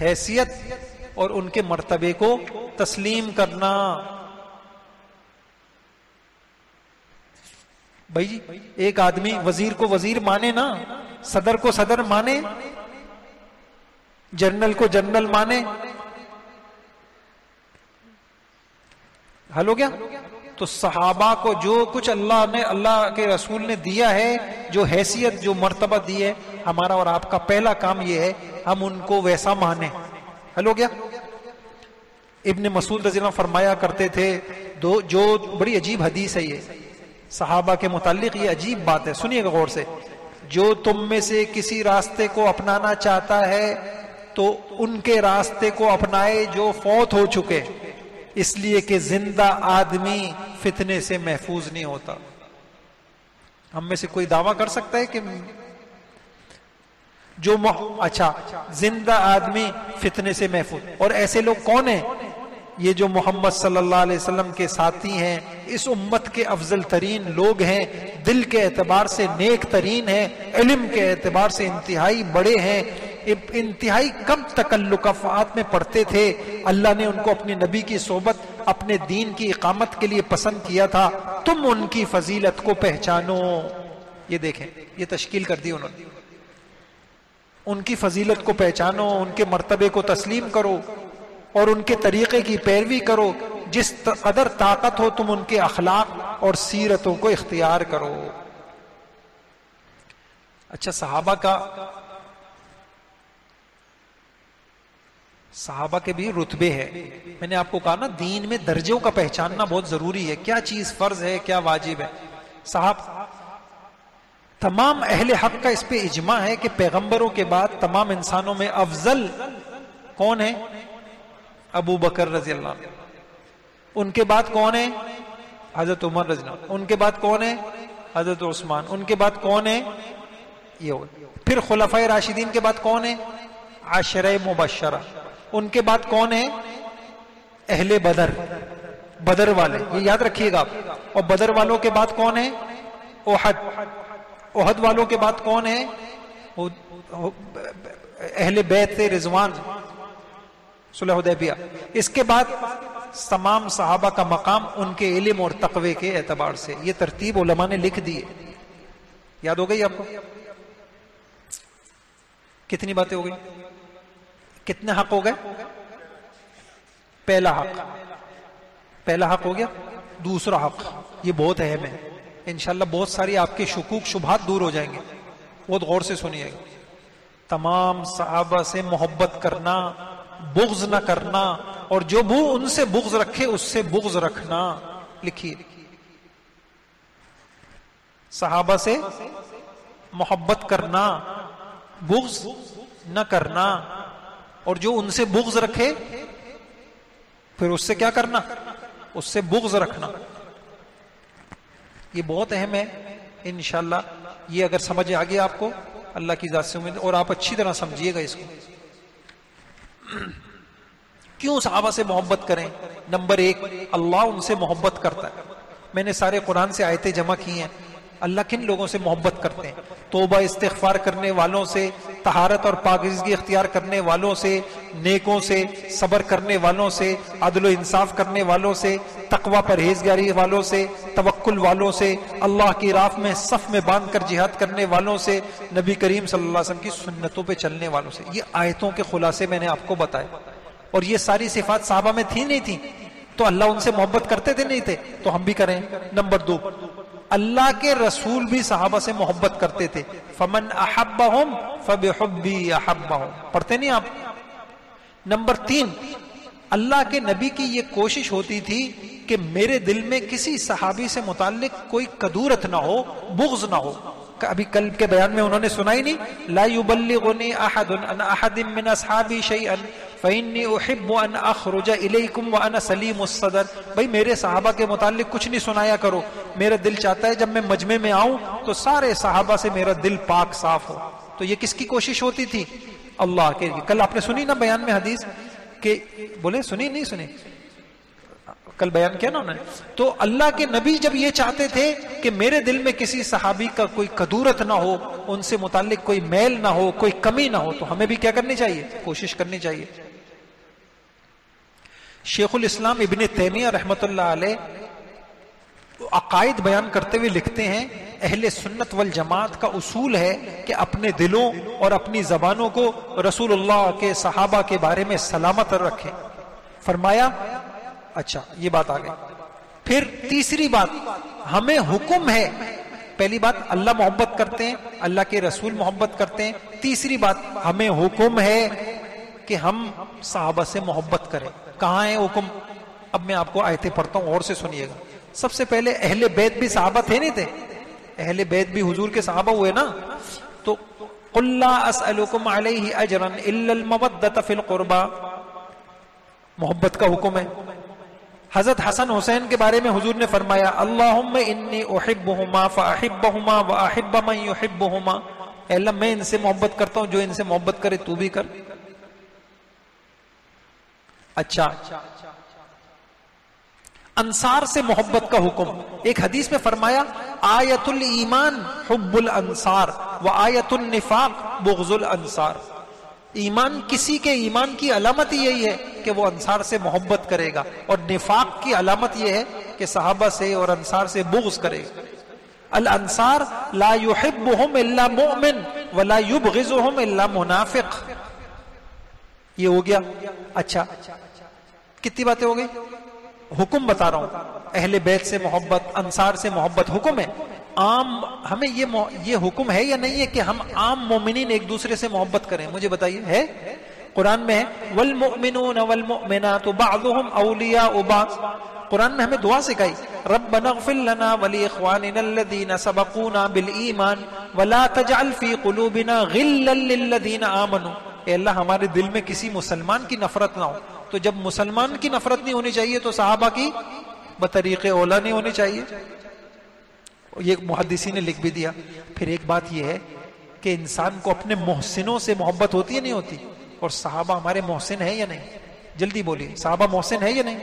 حیثیت اور ان کے مرتبے کو تسلیم کرنا. بھائی جی, ایک آدمی وزیر کو وزیر مانے نا, صدر کو صدر مانے, جنرل کو جنرل مانے, حل ہو گیا. تو صحابہ کو جو کچھ اللہ کے رسول نے دیا ہے, جو حیثیت, جو مرتبہ دی ہے, ہمارا اور آپ کا پہلا کام یہ ہے ہم ان کو ویسا مانیں. حل ہو گیا. ابن مسعود رضی اللہ عنہ فرمایا کرتے تھے, جو بڑی عجیب حدیث ہے یہ صحابہ کے متعلق, یہ عجیب بات ہے, سنیے گا غور سے. جو تم میں سے کسی راستے کو اپنانا چاہتا ہے تو ان کے راستے کو اپنائے جو فوت ہو چکے، اس لیے کہ زندہ آدمی فتنے سے محفوظ نہیں ہوتا۔ ہم میں سے کوئی دعویٰ کر سکتا ہے کہ اچھا زندہ آدمی فتنے سے محفوظ، اور ایسے لوگ کون ہیں؟ یہ جو محمد صلی اللہ علیہ وسلم کے ساتھی ہیں، اس امت کے افضل ترین لوگ ہیں، دل کے اعتبار سے نیک ترین ہیں، علم کے اعتبار سے انتہائی بڑے ہیں، انتہائی کم تکلفات میں پڑھتے تھے، اللہ نے ان کو اپنے نبی کی صحبت، اپنے دین کی اقامت کے لیے پسند کیا تھا، تم ان کی فضیلت کو پہچانو۔ یہ دیکھیں، یہ تشکیل کر دی انہوں نے، ان کی فضیلت کو پہچانو، ان کے مرتبے کو تسلیم کرو اور ان کے طریقے کی پیروی کرو، جس قدر طاقت ہو تم ان کے اخلاق اور سیرتوں کو اختیار کرو۔ اچھا، صحابہ کے بھی رتبے ہیں۔ میں نے آپ کو کہا نا، دین میں درجوں کا پہچاننا بہت ضروری ہے، کیا چیز فرض ہے، کیا واجب ہے۔ تمام اہل حق کا اس پہ اجماع ہے کہ پیغمبروں کے بعد تمام انسانوں میں افضل کون ہے؟ ابو بکر رضی اللہ عنہ۔ ان کے بعد کون ہے؟ حضرت عمر رضی اللہ عنہ۔ ان کے بعد کون ہے؟ حضرت عثمان۔ ان کے بعد کون ہے؟ یہ پھر خلفائے راشدین کے بعد کون ہے؟ عشرہ مبشرہ۔ ان کے بعد کون ہے؟ اہل بدر، بدر والے، یہ یاد رکھیے گا آپ۔ اور بدر والوں کے بعد کون ہے؟ احد۔ احد والوں کے بعد کون ہے؟ اہل بیت رضوان، صلح حدیبیہ۔ اس کے بعد تمام صحابہ کا مقام ان کے علم اور تقوی کے اعتبار سے، یہ ترتیب علماء نے لکھ دی ہے۔ یاد ہو گئی آپ کو؟ کتنی باتیں ہو گئی؟ کتنے حق ہو گئے؟ پہلا حق ہو گیا۔ دوسرا حق، یہ بہت اہم ہے، انشاءاللہ بہت ساری آپ کے شکوک شبہات دور ہو جائیں گے، بہت غور سے سنیے گا۔ تمام صحابہ سے محبت کرنا، بغض نہ کرنا، اور جو ان سے بغض رکھے اس سے بغض رکھنا۔ لکھیے، صحابہ سے محبت کرنا، بغض نہ کرنا، اور جو ان سے بغض رکھے پھر اس سے کیا کرنا؟ اس سے بغض رکھنا۔ یہ بہت اہم ہے، انشاءاللہ یہ اگر سمجھ آ گیا آپ کو، اللہ کی ذات سے امید، اور آپ اچھی طرح سمجھیے گا اس کو۔ کیوں صحابہ سے محبت کریں؟ نمبر 1، اللہ ان سے محبت کرتا ہے۔ میں نے سارے قرآن سے آیتیں جمع کی ہیں۔ اللہ کن لوگوں سے محبت کرتے ہیں؟ توبہ استغفار کرنے والوں سے، طہارت اور پاکیزگی اختیار کرنے والوں سے، نیکوں سے، صبر کرنے والوں سے، عدل و انصاف کرنے والوں سے، تقوی پرہیزگاری والوں سے، توکل والوں سے، اللہ کی راہ میں صف میں باندھ کر جہاد کرنے والوں سے، نبی کریم صلی اللہ علیہ وسلم کی سنتوں پہ چلنے والوں سے۔ یہ آیتوں کے خلاصے میں نے آپ کو بتائے، اور یہ ساری صفات صحابہ میں تھی نہیں تھی، تو اللہ ان سے محبت کرتے تھے نہیں تھے؟ تو ہم بھی کریں۔ نمبر 2، اللہ کے رسول بھی صحابہ سے محبت کرتے تھے۔ فمن احبہم فبحبی احبہم، پڑھتے نہیں آپ؟ نمبر 3، اللہ کے نبی کی یہ کوشش ہوتی تھی کہ میرے دل میں کسی صحابی سے متعلق کوئی کدورت نہ ہو، بغض نہ ہو۔ ابھی کل کے بیان میں انہوں نے سنا ہی نہیں، لا یبلغنی احد عن احد من اصحابی شیئا فإنی احب ان اخرج الیکم وانا سلیم الصدر۔ بھائی میرے صحابہ کے متعلق کچھ نہیں سنایا کرو، میرا دل چاہتا ہے جب میں مجمع میں آؤں تو سارے صحابہ سے میرا دل پاک صاف ہو۔ تو یہ کس کی کوشش ہوتی تھی؟ اللہ کے۔ کل آپ نے سنی نا بیان میں حدیث کہ بولے، سنی نہیں سنی؟ کل بیان کیا نا انہوں نے۔ تو اللہ کے نبی جب یہ چاہتے تھے کہ میرے دل میں کسی صحابی کا کوئی کدورت نہ ہو، ان سے متعلق کوئی میل نہ ہو، کوئی کمی نہ ہو، تو ہمیں بھی کیا کرنی چاہیے؟ کوشش کرنی چاہیے۔ شیخ الاسلام ابن تیمیہ رحمۃ اللہ علیہ عقائد بیان کرتے ہوئے لکھتے ہیں، اہل سنت والجماعت کا اصول ہے کہ اپنے دلوں اور اپنی زبانوں کو رسول اللہ کے صحابہ کے بارے میں سلامت رکھیں۔ فرمایا، اچھا یہ بات آ گئی۔ پھر تیسری بات، ہمیں حکم ہے، پہلی بات اللہ محبت کرتے ہیں، اللہ کے رسول محبت کرتے ہیں، تیسری بات ہمیں حکم ہے کہ ہم صحابہ سے محبت کریں۔ کہاں ہے حکم؟ اب میں آپ کو آیتیں پڑھتا ہوں، اور سے سنیے گا۔ سب سے پہلے اہل بیت بھی صحابہ تھے نہیں تھے؟ اہل بیت بھی حضور کے صحابہ ہوئے نا۔ تو قل لا اسألکم علیہ اجرا الا المودۃ فی القربى، محبت کا حکم ہے. حضرت حسن حسین کے بارے میں حضور نے فرمایا اللہم انی احبہما فاحبہما واحب من یحبہما، اے اللہ میں ان سے محبت کرتا ہوں، جو ان سے محبت کرے تو بھی کر. اچھا، انصار سے محبت کا حکم. ایک حدیث میں فرمایا آیت الایمان حب الانصار و آیت النفاق بغض الانصار. ایمان، کسی کے ایمان کی علامت یہی ہے کہ وہ انصار سے محبت کرے گا، اور نفاق کی علامت یہ ہے کہ صحابہ سے اور انصار سے بغض کرے گا. الانصار لا يحبهم الا مؤمن ولا يبغضهم الا منافق. یہ ہو گیا. اچھا، کتنی باتیں ہو گئی؟ حکم بتا رہا ہوں، اہل بیت سے محبت، انصار سے محبت حکم ہے. عام ہمیں یہ حکم ہے یا نہیں ہے کہ ہم عام مومنین ایک دوسرے سے محبت کریں؟ مجھے بتائیے. ہے؟ قرآن میں ہے والمؤمنون والمؤمنات بعضهم اولیاء بعض. قرآن میں ہمیں دعا سکھائی ربنا اغفر لنا ولاخواننا الذین سبقونا بالایمان ولا تجعل فی قلوبنا غلا للذین آمنوا. اے اللہ ہمارے دل میں کسی مسلمان کی نفرت نہ ہو. تو جب مسلمان کی نفرت نہیں ہونی چاہیے تو صحابہ کی بطریق اولا نہیں ہونی چاہیے. یہ محدثین نے لکھ بھی دیا. پھر ایک بات یہ ہے کہ انسان کو اپنے محسنوں سے محبت ہوتی ہے نہیں ہوتی؟ اور صحابہ ہمارے محسن ہیں یا نہیں؟ جلدی بولیے، صحابہ محسن ہے یا نہیں؟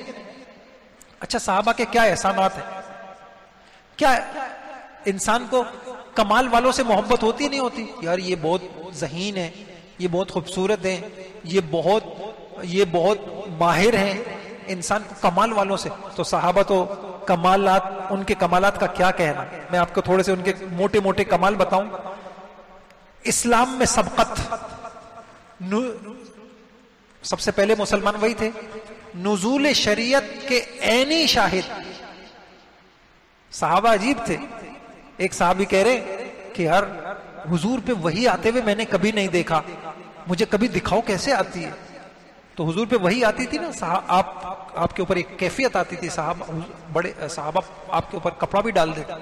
اچھا، صحابہ کے کیا احسانات ہیں؟ کیا انسان کو کمال والوں سے محبت ہوتی ہے نہیں ہوتی؟ یار یہ بہت ذہین ہے، یہ بہت خوبصورت ہیں، یہ بہت ماہر ہیں. انسان کو کمال والوں سے، تو صحابہ تو کمالات، ان کے کمالات کا کیا کہنا. میں آپ کو تھوڑے سے ان کے موٹے موٹے کمال بتاؤں. اسلام میں سبقت، سب سے پہلے مسلمان وہی تھے. نزول شریعت کے عینی شاہد صحابہ عجیب تھے. ایک صحابی کہہ رہے کہ یار حضور پہ وحی آتے ہوئے میں نے کبھی نہیں دیکھا، مجھے کبھی دکھاؤ کیسے آتی ہے. تو حضور پہ وحی آتی تھی نا، آپ کے اوپر ایک کیفیت آتی تھی. بڑے صحابہ آپ کے اوپر کپڑا بھی ڈال دیتے.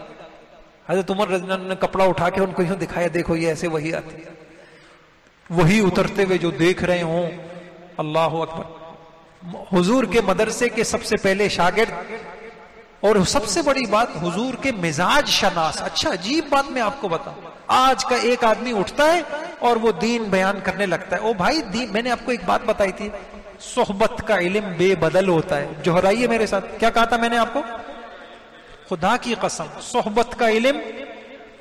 حضرت عمر رضی اللہ عنہ نے کپڑا اٹھا کے ان کو یوں دکھایا، دیکھو یہ ایسے وحی آتی ہے. وحی اترتے ہوئے جو دیکھ رہے ہوں، اللہ اکبر. حضور کے مدرسے کے سب سے پہلے شاگرد، اور سب سے بڑی بات حضور کے مزاج شناس. اچھا، عجیب بات میں آپ کو بتاؤں، آج کا ایک آدمی اٹھتا ہے اور وہ دین بیان کرنے لگتا ہے. او بھائی دین، میں نے آپ کو ایک بات بتائی تھی، صحبت کا علم بے بدل ہوتا ہے. جوہرائیے میرے ساتھ، کیا کہا تھا میں نے آپ کو؟ خدا کی قسم، صحبت کا علم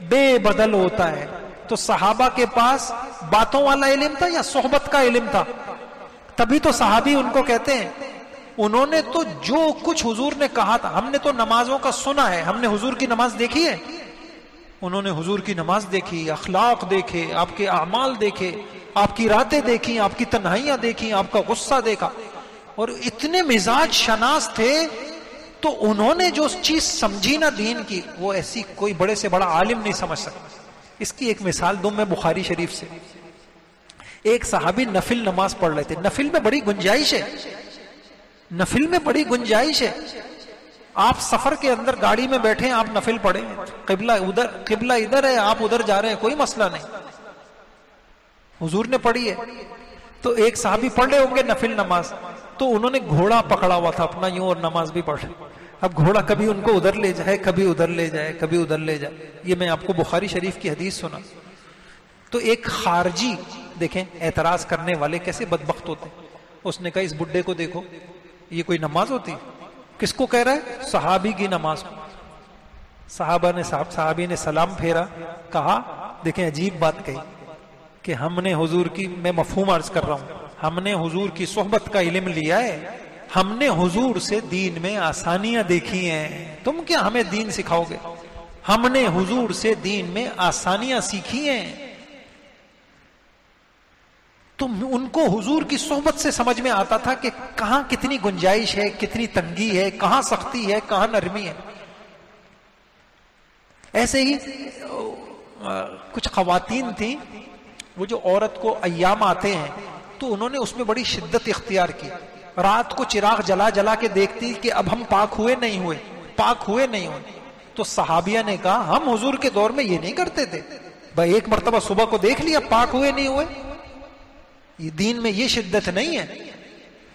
بے بدل ہوتا ہے. تو صحابہ کے پاس باتوں والا علم تھا یا صحبت کا علم تھا؟ تبھی تو صحابی ان کو کہتے ہیں. انہوں نے تو جو کچھ حضور نے کہا تھا، ہم نے تو نمازوں کا سنا ہے، ہم نے حضور کی نماز دیکھی ہے. انہوں نے حضور کی نماز دیکھی، اخلاق دیکھے، آپ کے اعمال دیکھے، آپ کی راتیں دیکھی، آپ کی تنہائیاں دیکھی، آپ کا غصہ دیکھا، اور اتنے مزاج شناس تھے. تو انہوں نے جو چیز سمجھی نا دین کی، وہ ایسی کوئی بڑے سے بڑا عالم نہیں سمجھ سکتا. اس کی ایک مثال دوں میں بخاری شریف سے. ایک صحابی نفل نماز پڑھ رہے تھے. نفل میں بڑی گنجائش ہے، نفل میں بڑی گنجائش ہے. آپ سفر کے اندر گاڑی میں بیٹھے، آپ نفل پڑھیں، قبلہ ادھر ہے، آپ ادھر جا رہے ہیں، کوئی مسئلہ نہیں. حضور نے پڑھی ہے. تو ایک صحابی پڑھ رہے ہوں گے نفل نماز، تو انہوں نے گھوڑا پکڑا ہوا تھا اپنا یوں، اور نماز بھی پڑھ رہے. اب گھوڑا کبھی ان کو ادھر لے جائے، کبھی ادھر لے جائے، کبھی ادھر لے جائے. یہ میں آپ کو بخاری شریف کی حدیث سنا. تو ایک خارجی، دیکھیں اعتراض کرنے والے کیسے بدبخت ہوتے. اس نے کہا اس بڈھے کو دیکھو، یہ کوئی نماز ہوتی؟ کس کو کہہ رہا ہے؟ صحابی کی نماز کو. صحابی نے سلام پھیرا، کہا دیکھیں عجیب بات کہی کہ ہم نے حضور کی، میں مفہوم عرض کر رہا ہوں، ہم نے حضور کی صحبت کا علم لیا ہے، ہم نے حضور سے دین میں آسانیاں دیکھی ہیں، تم کیا ہمیں دین سکھاؤ گے؟ ہم نے حضور سے دین میں آسانیاں سیکھی ہیں. تو ان کو حضور کی صحبت سے سمجھ میں آتا تھا کہ کہاں کتنی گنجائش ہے، کتنی تنگی ہے، کہاں سختی ہے، کہاں نرمی ہے. ایسے ہی کچھ خواتین تھیں، وہ جو عورت کو ایام آتے ہیں تو انہوں نے اس میں بڑی شدت اختیار کی. رات کو چراغ جلا جلا کے دیکھتی کہ اب ہم پاک ہوئے نہیں ہوئے. تو صحابیہ نے کہا ہم حضور کے دور میں یہ نہیں کرتے تھے. بھائی ایک مرتبہ صبح کو دیکھ لیا پاک ہوئے نہیں ہوئے؟ یہ دین میں یہ شدت نہیں ہے.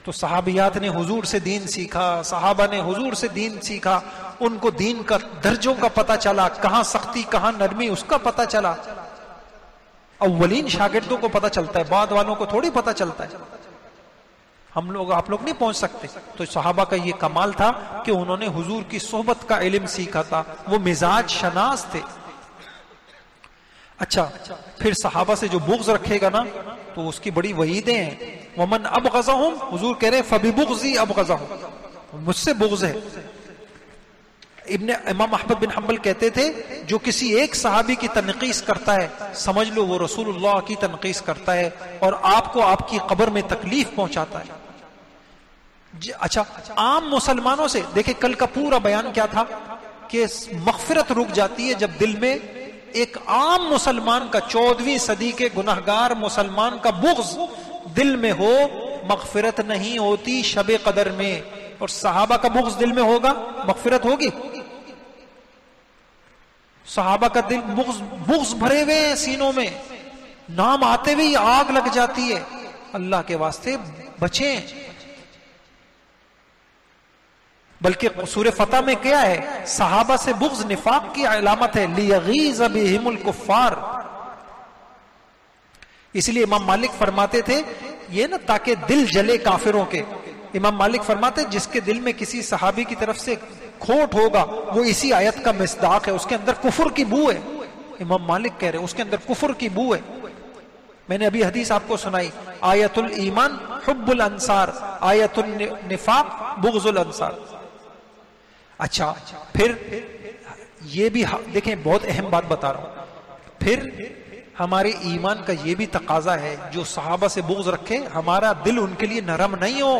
تو صحابیات نے حضور سے دین سیکھا، صحابہ نے حضور سے دین سیکھا، ان کو دین کا درجوں کا پتہ چلا، کہاں سختی کہاں نرمی اس کا پتہ چلا. اولین شاگردوں کو پتہ چلتا ہے، بعد والوں کو تھوڑی پتہ چلتا ہے. ہم لوگ آپ لوگ نہیں پہنچ سکتے. تو صحابہ کا یہ کمال تھا کہ انہوں نے حضور کی صحبت کا علم سیکھا تھا، وہ مزاج شناس تھے. اچھا پھر صحابہ سے جو بغض رکھے گا نا تو اس کی بڑی وعیدیں ہیں. ومن ابغضہم، حضور کہہ رہے فببغضی ابغضہم، مجھ سے بغض ہے. امام احمد بن حنبل کہتے تھے جو کسی ایک صحابی کی تنقیص کرتا ہے سمجھ لو وہ رسول اللہ کی تنقیص کرتا ہے اور آپ کو آپ کی قبر میں تکلیف پہنچاتا ہے. اچھا عام مسلمانوں سے دیکھیں، کل کا پورا بیان کیا تھا کہ مغفرت رک جاتی ہے جب دل میں ایک عام مسلمان کا 14ویں صدی کے گناہگار مسلمان کا بغض دل میں ہو. مغفرت نہیں ہوتی شب قدر میں. اور صحابہ کا بغض دل میں ہوگا مغفرت ہوگی؟ صحابہ کا دل بغض بھرے ہوئے ہیں سینوں میں، نام آتے ہوئے آگ لگ جاتی ہے. اللہ کے واسطے بچیں. بلکہ سورہ فتح میں کیا ہے؟ صحابہ سے بغض نفاق کی علامت ہے. لیغیظ بہم الکفار. اس لیے امام مالک فرماتے تھے یہ نا تاکہ دل جلے کافروں کے. امام مالک فرماتے جس کے دل میں کسی صحابی کی طرف سے کھوٹ ہوگا وہ اسی آیت کا مصداق ہے، اس کے اندر کفر کی بو ہے. امام مالک کہہ رہے اس کے اندر کفر کی بو ہے. میں نے ابھی حدیث آپ کو سنائی، آیت الایمان حب الانصار، آیت النفاق بغض الانصار. اچھا پھر یہ بھی دیکھیں بہت اہم بات بتا رہا ہوں. پھر ہمارے ایمان کا یہ بھی تقاضا ہے جو صحابہ سے بغض رکھے ہمارا دل ان کے لیے نرم نہیں ہو.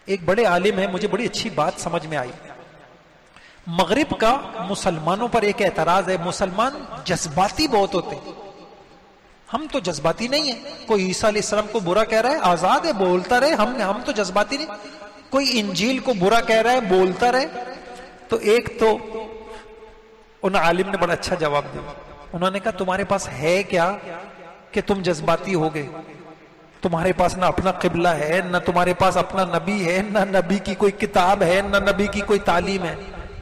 ایک بڑے عالم ہے، مجھے بڑی اچھی بات سمجھ میں آئی. مغرب کا مسلمانوں پر ایک اعتراض ہے، مسلمان جذباتی بہت ہوتے ہیں. ہم تو جذباتی نہیں ہیں. کوئی عیسیٰ علیہ السلام کو برا کہہ رہا ہے آزاد ہے بولتا رہے، ہم تو جذباتی نہیں. کوئی انجیل کو برا کہہ رہا ہے بولتا رہے. تو ایک تو ان عالم نے بڑا اچھا جواب دیا. انہوں نے کہا تمہارے پاس ہے کیا کہ تم جذباتی ہو گئے؟ تمہارے پاس نہ اپنا قبلہ ہے، نہ تمہارے پاس اپنا نبی ہے، نہ نبی کی کوئی کتاب ہے، نہ نبی کی کوئی تعلیم ہے.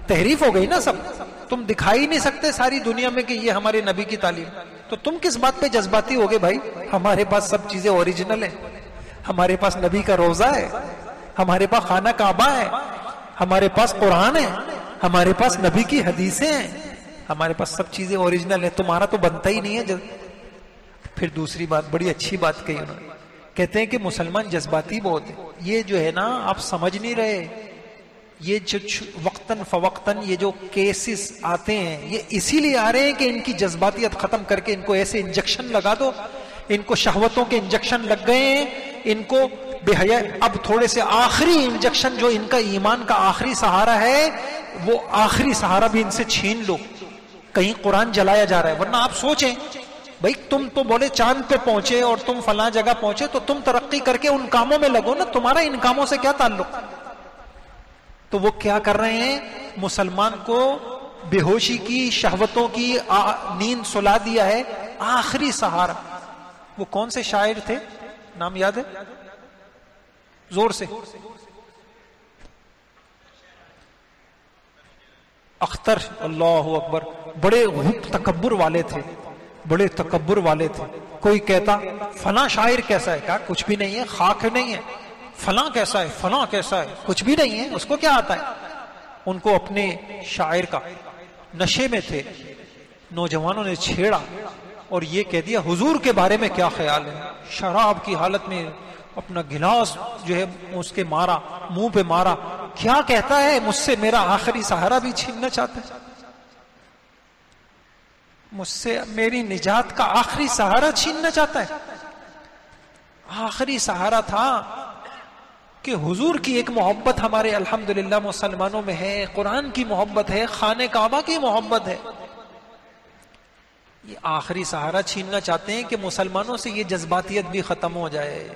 تحریف ہو گئی نا سب. تم دکھائی نہیں سکتے ساری دنیا میں کہ یہ ہمارے نبی کی تعلیم. تو تم کس بات پہ جذباتی ہو گئے بھائی؟ ہمارے پاس سب چیزیں اوریجنل ہیں. ہمارے پاس نبی کا روزہ ہے، ہمارے پاس خانہ کعبہ ہے، ہمارے پاس قرآن ہے، ہمارے پاس نبی کی حدیثیں ہیں، ہمارے پاس سب چیزیں اوریجنل ہیں. تمہارا تو بنتا ہی نہیں ہے. پھر دوسری بات بڑی اچھی بات کہی انہوں نے، کہتے ہیں کہ مسلمان جذباتی بہت ہے. یہ جو ہے نا آپ سمجھ نہیں رہے. یہ جو وقتاً فوقتاً یہ جو کیسز آتے ہیں یہ اسی لیے آ رہے ہیں کہ ان کی جذباتیت ختم کر کے ان کو ایسے انجیکشن لگا دو. ان کو شہوتوں کے انجیکشن لگ گئے ہیں، ان کو بے حیا. اب تھوڑے سے آخری انجیکشن جو ان کا ایمان کا آخری سہارا ہے وہ آخری سہارا بھی ان سے چھین لو. کہیں قرآن جلایا جا رہا ہے. ورنہ آپ سوچیں بھائی تم تو بولے چاند پہ پہنچے اور تم فلاں جگہ پہنچے تو تم ترقی کر کے ان کاموں میں لگو نا. تمہارا ان کاموں سے کیا تعلق؟ تو وہ کیا کر رہے ہیں؟ مسلمان کو بے ہوشی کی، شہوتوں کی نیند سلا دیا ہے. آخری سہارا. وہ کون سے شاعر تھے نام یاد ہے؟ زور سے. اختر. اللہ اکبر. بڑے تکبر والے تھے، بڑے تکبر والے تھے. کوئی کہتا فلاں شاعر کیسا ہے، کہا کچھ بھی نہیں ہے، خاک نہیں ہے. فلاں کیسا ہے، فلاں کیسا ہے، کچھ بھی نہیں ہے، اس کو کیا آتا ہے. ان کو اپنے شاعر کا نشے میں تھے، نوجوانوں نے چھیڑا اور یہ کہہ دیا حضور کے بارے میں کیا خیال ہے. شراب کی حالت میں اپنا گلاس جو ہے اس کے مارا، منہ پہ مارا. کیا کہتا ہے؟ مجھ سے میرا آخری سہارا بھی چھیننا چاہتا ہے، مجھ سے میری نجات کا آخری سہارا چھیننا چاہتا ہے. آخری سہارا تھا کہ حضور کی ایک محبت ہمارے الحمدللہ مسلمانوں میں ہے، قرآن کی محبت ہے، خانہ کعبہ کی محبت ہے. یہ آخری سہارا چھیننا چاہتے ہیں کہ مسلمانوں سے یہ جذباتیت بھی ختم ہو جائے.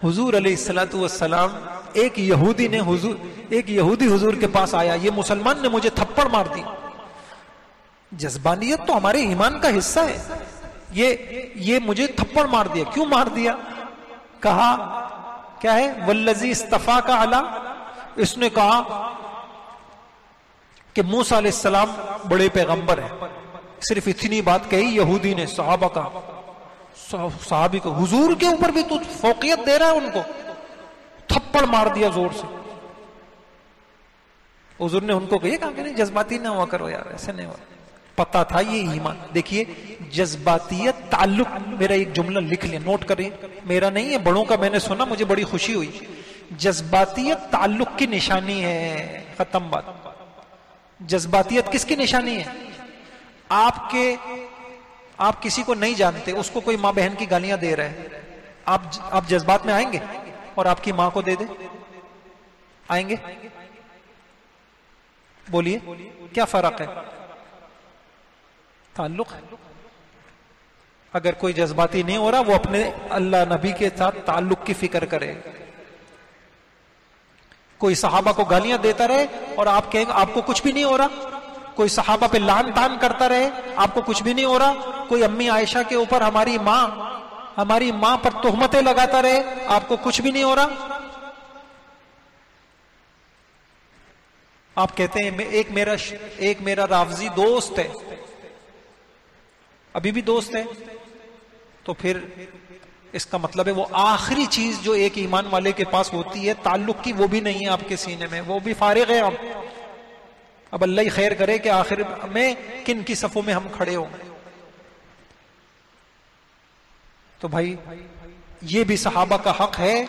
حضور علیہ الصلوۃ والسلام، ایک یہودی حضور کے پاس آیا، یہ مسلمان نے مجھے تھپڑ مار دی. جذبانیت تو ہمارے ایمان کا حصہ ہے. یہ مجھے تھپڑ مار دیا. کیوں مار دیا؟ کہا کیا ہے؟ والذی اصطفاک علی، اس نے کہا کہ موسیٰ علیہ السلام بڑے پیغمبر ہیں. صرف اتنی بات کہی یہودی نے. صحابی کو حضور کے اوپر بھی تو فوقیت دے رہا ہے، ان کو تھپڑ مار دیا زور سے. حضور نے ان کو کہا کہ نہیں جذباتی نہ ہوا کرو یار، ایسے نہیں ہوا. پتا تھا یہ ایمان. دیکھیے جذباتیت تعلق، میرا ایک جملہ لکھ لیں، نوٹ کریں، میرا نہیں ہے، بڑوں کا میں نے سنا، مجھے بڑی خوشی ہوئی. جذباتیت تعلق کی نشانی ہے. ختم بات. جذباتیت کس کی نشانی ہے؟ آپ کسی کو نہیں جانتے، اس کو کوئی ماں بہن کی گالیاں دے رہا ہے، آپ جذبات میں آئیں گے اور آپ کی ماں کو دے دیں؟ آئیں گے؟ بولیے کیا فرق ہے؟ تعلق ہے. اگر کوئی جذباتی نہیں ہو رہا، وہ اپنے اللہ نبی کے ساتھ تعلق کی فکر کرے. کوئی صحابہ کو گالیاں دیتا رہے اور آپ کہیں آپ کو کچھ بھی نہیں ہو رہا. کوئی صحابہ پہ لعن طعن کرتا رہے، آپ کو کچھ بھی نہیں ہو رہا. کوئی امی عائشہ کے اوپر ہماری ماں پر تہمتیں لگاتا رہے، آپ کو کچھ بھی نہیں ہو رہا. آپ کہتے ہیں ایک میرا رافضی دوست ہے، ابھی بھی دوست ہے، تو پھر اس کا مطلب ہے وہ آخری چیز جو ایک ایمان والے کے پاس ہوتی ہے تعلق کی، وہ بھی نہیں ہے آپ کے سینے میں، وہ بھی فارغ ہے. اب اللہ ہی خیر کرے کہ آخر میں کن کی صفوں میں ہم کھڑے ہوں. تو بھائی یہ بھی صحابہ کا حق ہے،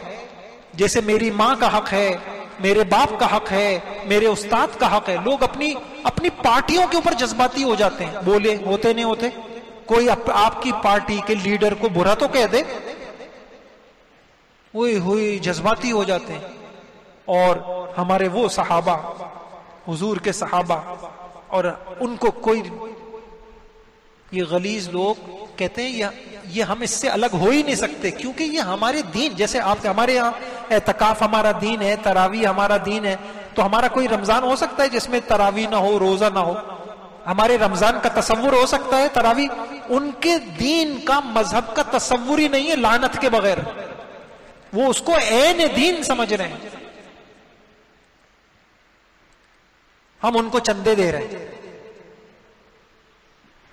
جیسے میری ماں کا حق ہے، میرے باپ کا حق ہے، میرے استاد کا حق ہے. لوگ اپنی پارٹیوں کے اوپر جذباتی ہو جاتے ہیں. بولے ہوتے نہیں ہوتے؟ کوئی آپ کی پارٹی کے لیڈر کو برا تو کہہ دے، ہوئی جذباتی ہو جاتے ہیں. اور ہمارے وہ صحابہ، حضور کے صحابہ، اور ان کو کوئی، یہ غلیظ لوگ کہتے ہیں یہ ہم اس سے الگ ہو ہی نہیں سکتے، کیونکہ یہ ہمارے دین، جیسے ہمارے یہاں اعتکاف ہمارا دین ہے، تراویح ہمارا دین ہے، تو ہمارا کوئی رمضان ہو سکتا ہے جس میں تراویح نہ ہو، روزہ نہ ہو؟ ہمارے رمضان کا تصور ہو سکتا ہے تراویح؟ ان کے دین کا، مذہب کا تصور ہی نہیں ہے لعنت کے بغیر. وہ اس کو عین دین سمجھ رہے ہیں. ہم ان کو چندے دے رہے ہیں.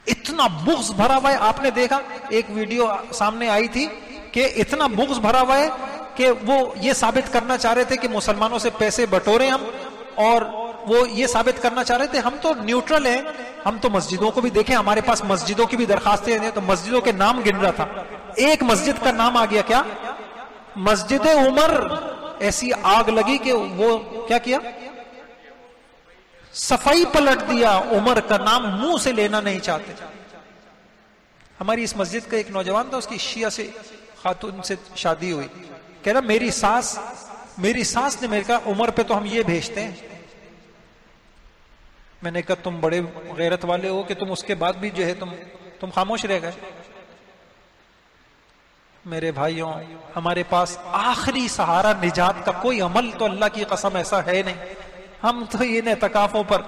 اتنا بغض بھرا ہوا ہے. آپ نے دیکھا ایک ویڈیو سامنے آئی تھی کہ اتنا بغض بھرا ہوا ہے کہ وہ یہ ثابت کرنا چاہ رہے تھے کہ مسلمانوں سے پیسے بٹورے ہم، اور وہ یہ ثابت کرنا چاہ رہے تھے ہم تو نیوٹرل ہیں، ہم تو مسجدوں کو بھی دیکھیں، ہمارے پاس مسجدوں کی بھی درخواستیں ہیں. تو مسجدوں کے نام گن رہا تھا، ایک مسجد کا نام آ گیا، کیا؟ مسجد عمر. ایسی آگ لگی کہ وہ کیا صفائی پلٹ دیا. عمر کا نام منہ سے لینا نہیں چاہتے. ہماری اس مسجد کا ایک نوجوان تھا، اس کی شیعہ سے خاتون سے شادی ہوئی. کہہ رہا میری ساس نے میرے کہا عمر پہ تو ہم یہ بھیجتے ہیں. میں نے کہا تم بڑے غیرت والے ہو کہ تم اس کے بعد بھی جو ہے تم خاموش رہ گئے. میرے بھائیوں، ہمارے پاس آخری سہارا نجات کا کوئی عمل تو اللہ کی قسم ایسا ہے نہیں. ہم تو ان اعتکافوں پر،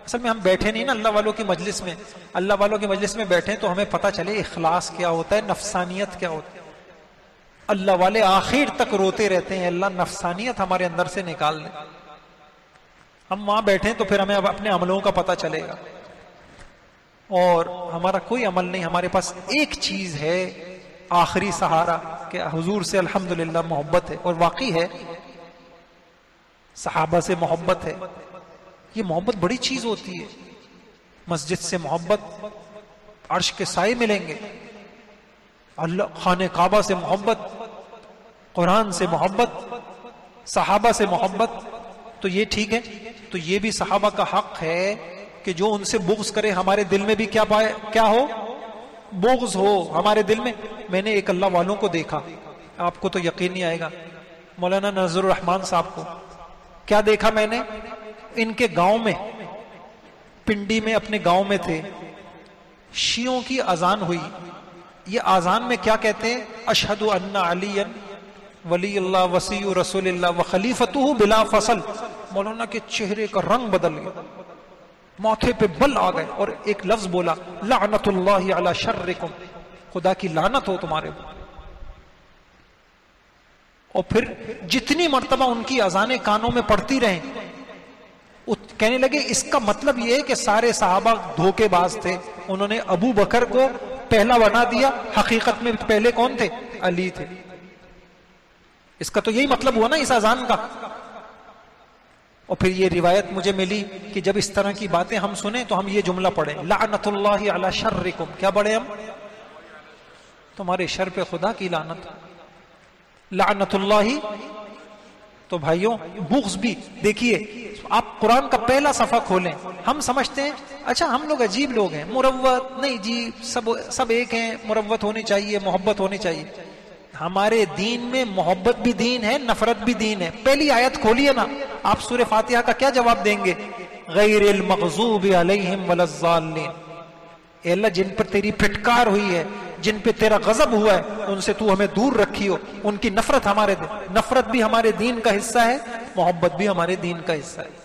اصل میں ہم بیٹھے نہیں نا اللہ والوں کی مجلس میں. اللہ والوں کی مجلس میں بیٹھیں تو ہمیں پتہ چلے اخلاص کیا ہوتا ہے، نفسانیت کیا ہوتا ہے. اللہ والے آخر تک روتے رہتے ہیں اللہ نفسانیت ہمارے اندر سے نکال دیں. ہم وہاں بیٹھیں تو پھر ہمیں اب اپنے عملوں کا پتہ چلے گا. اور ہمارا کوئی عمل نہیں. ہمارے پاس ایک چیز ہے آخری سہارا کہ حضور سے الحمدللہ محبت ہے، اور واقعی ہے. صحابہ سے محبت ہے. یہ محبت بڑی چیز ہوتی ہے. مسجد سے محبت، عرش کے سائے ملیں گے. اللہ خانہ کعبہ سے محبت، قرآن سے محبت، صحابہ سے محبت. تو یہ ٹھیک ہے. تو یہ بھی صحابہ کا حق ہے کہ جو ان سے بغض کرے ہمارے دل میں بھی کیا ہو؟ بغض ہو ہمارے دل میں. میں نے ایک اللہ والوں کو دیکھا، آپ کو تو یقین نہیں آئے گا، مولانا نذر الرحمان صاحب کو. کیا دیکھا میں نے؟ ان کے گاؤں میں، پنڈی میں اپنے گاؤں میں تھے، شیعوں کی اذان ہوئی. یہ اذان میں کیا کہتے ہیں؟ اشہد ان علی ولی اللہ وسیع رسول اللہ وخلیفتہ بلا فصل. مولانا کے چہرے کا رنگ بدل گیا، ماتھے پہ بل آ گئے، اور ایک لفظ بولا لعنت اللہ علی شرکم، خدا کی لعنت ہو تمہارے اوپر. اور پھر جتنی مرتبہ ان کی اذانیں کانوں میں پڑتی رہیں، کہنے لگے اس کا مطلب یہ ہے کہ سارے صحابہ دھوکے باز تھے، انہوں نے ابو بکر کو پہلا بنا دیا، حقیقت میں پہلے کون تھے؟ علی تھے. اس کا تو یہی مطلب ہوا نا اس اذان کا. اور پھر یہ روایت مجھے ملی کہ جب اس طرح کی باتیں ہم سنیں تو ہم یہ جملہ پڑھیں لعنت اللہ علی شرکم. کیا پڑھیں ہم؟ تمہارے شر پہ خدا کی لعنت. لعنت اللہ. تو بھائیوں بغض بھی دیکھیے، آپ قرآن کا پہلا صفحہ کھولیں، ہم سمجھتے ہیں اچھا ہم لوگ عجیب لوگ ہیں، مروت نہیں جی، سب ایک ہیں، مروت ہونی چاہیے، محبت ہونی چاہیے. ہمارے دین میں محبت بھی دین ہے، نفرت بھی دین ہے. پہلی آیت کھولیے نا، آپ سورہ فاتحہ کا کیا جواب دیں گے؟ غیر المغضوب علیہم ولا الضالین. اے اللہ جن پر تیری پھٹکار ہوئی ہے، جن پہ تیرا غضب ہوا ہے، ان سے تو ہمیں دور رکھی ہو. ان کی نفرت ہمارے دین، نفرت بھی ہمارے دین کا حصہ ہے، محبت بھی ہمارے دین کا حصہ ہے.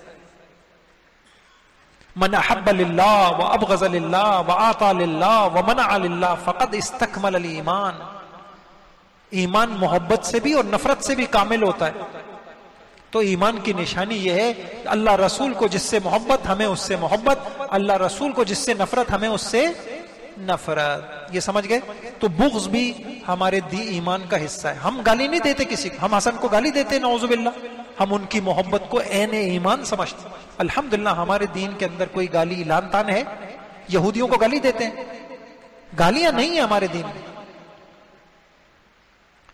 من احب للہ وابغض للہ واعطى للہ ومنع للہ فقد استکمل الایمان. ایمان محبت سے بھی اور نفرت سے بھی کامل ہوتا ہے. تو ایمان کی نشانی یہ ہے اللہ رسول کو جس سے محبت ہمیں اس سے محبت، اللہ رسول کو جس سے نفرت ہمیں اس سے نفرت. یہ سمجھ گئے؟ تو بغض بھی ہمارے ایمان کا حصہ ہے. ہم گالی نہیں دیتے کسی کو، ہم حسن کو گالی دیتے نعوذ باللہ، ہم ان کی محبت کو عین ایمان سمجھتے. الحمدللہ ہمارے دین کے اندر کوئی گالی لعن طعن ہے؟ یہودیوں کو گالی دیتے ہیں، گالیاں نہیں ہیں ہمارے دین میں.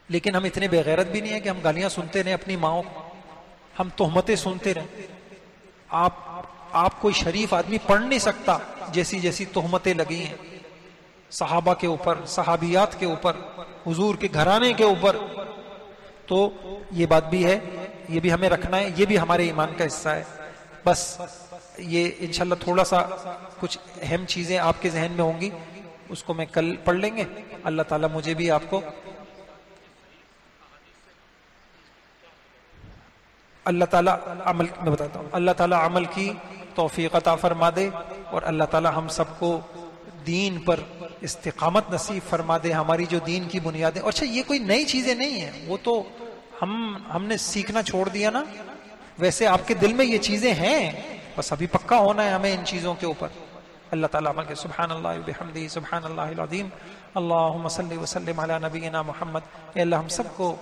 لیکن ہم اتنے بے غیرت بھی نہیں ہیں کہ ہم گالیاں سنتے رہیں اپنی ماؤں کو، ہم تہمتیں سنتے رہیں. آپ کوئی شریف آدمی پڑھ نہیں سکتا جیسی جیسی تہمتیں لگی ہیں صحابہ کے اوپر، صحابیات کے اوپر، حضور کے گھرانے کے اوپر. تو یہ بات بھی ہے، یہ بھی ہمیں رکھنا ہے، یہ بھی ہمارے ایمان کا حصہ ہے. بس یہ انشاءاللہ تھوڑا سا کچھ اہم چیزیں آپ کے ذہن میں ہوں گی، اس کو میں کل پڑھ لیں گے. اللہ تعالیٰ مجھے بھی آپ کو، اللہ تعالیٰ عمل، میں بتاتا ہوں، اللہ تعالیٰ عمل کی توفیق عطا فرما دے، اور اللہ تعالیٰ ہم سب کو دین پر استقامت نصیب فرما دے. ہماری جو دین کی بنیادیں، اور اچھا یہ کوئی نئی چیزیں نہیں ہیں، وہ تو ہم نے سیکھنا چھوڑ دیا نا. ویسے آپ کے دل میں یہ چیزیں ہیں، بس ابھی پکا ہونا ہے ہمیں ان چیزوں کے اوپر. اللہ تعالیٰ عمل کے. سبحان اللہ وبحمدہ، سبحان اللہ العظیم. اللہم صلی وسلم علی نبینا محمد. اے اللہ ہم سب کو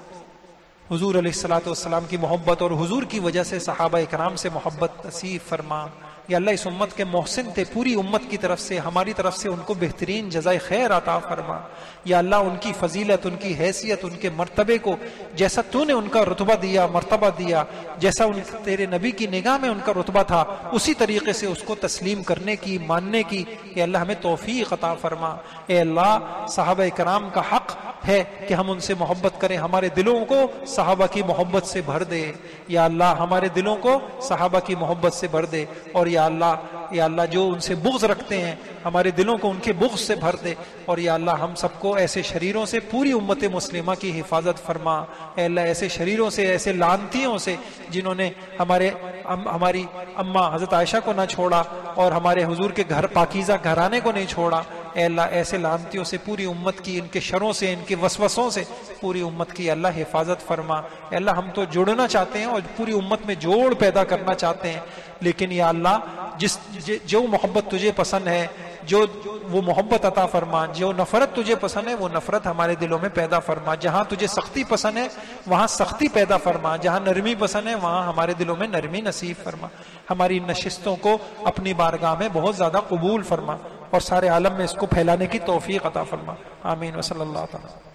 حضور علیہ الصلوۃ والسلام کی محبت اور حضور کی وجہ سے صحابہ اکرام سے محبت نصیب فرما. یا اللہ اس امت کے محسن تھے، پوری امت کی طرف سے، ہماری طرف سے ان کو بہترین جزائے خیر عطا فرما. یا اللہ ان کی فضیلت، ان کی حیثیت، ان کے مرتبے کو جیسا تو نے ان کا رتبہ دیا، مرتبہ دیا، جیسا تیرے نبی کی نگاہ میں ان کا رتبہ تھا، اسی طریقے سے اس کو تسلیم کرنے کی، ماننے کی اے اللہ ہمیں توفیق عطا فرما. اے اللہ صحابہ کرام کا حق ہے کہ ہم ان سے محبت کریں، ہمارے دلوں کو صحابہ کی محبت سے بھر دے. یا اللہ ہمارے دلوں کو صحابہ کی محبت سے بھر دے. اور یا اللہ جو ان سے بغض رکھتے ہیں ہمارے دلوں کو ان کے بغض سے بھر دے. اور یا اللہ ہم سب کو ایسے شریروں سے، پوری امت مسلمہ کی حفاظت فرما. اے اللہ ایسے شریروں سے، ایسے لعنتیوں سے جنہوں نے ہماری اماں حضرت عائشہ کو نہ چھوڑا اور ہمارے حضور کے گھر پاکیزہ گھرانے کو نہیں چھوڑا. اے اللہ ایسے لعنتیوں سے پوری امت کی، ان کے شروں سے، ان کے وسوسوں سے پوری امت کی اللہ حفاظت فرما. اے اللہ ہم تو جڑنا چاہتے ہیں اور پوری امت میں جوڑ پیدا کرنا چاہتے ہیں، لیکن یا اللہ جو محبت تجھے پسند ہے جو وہ محبت عطا فرما، جو نفرت تجھے پسند ہے وہ نفرت ہمارے دلوں میں پیدا فرما. جہاں تجھے سختی پسند ہے وہاں سختی پیدا فرما، جہاں نرمی پسند ہے وہاں ہمارے دلوں میں نرمی نصیب فرما. ہماری نشستوں کو اپنی بارگاہ میں بہت زیادہ قبول فرما اور سارے عالم میں اس کو پھیلانے کی توفیق عطا فرما. آمین و صلی اللہ تعالی.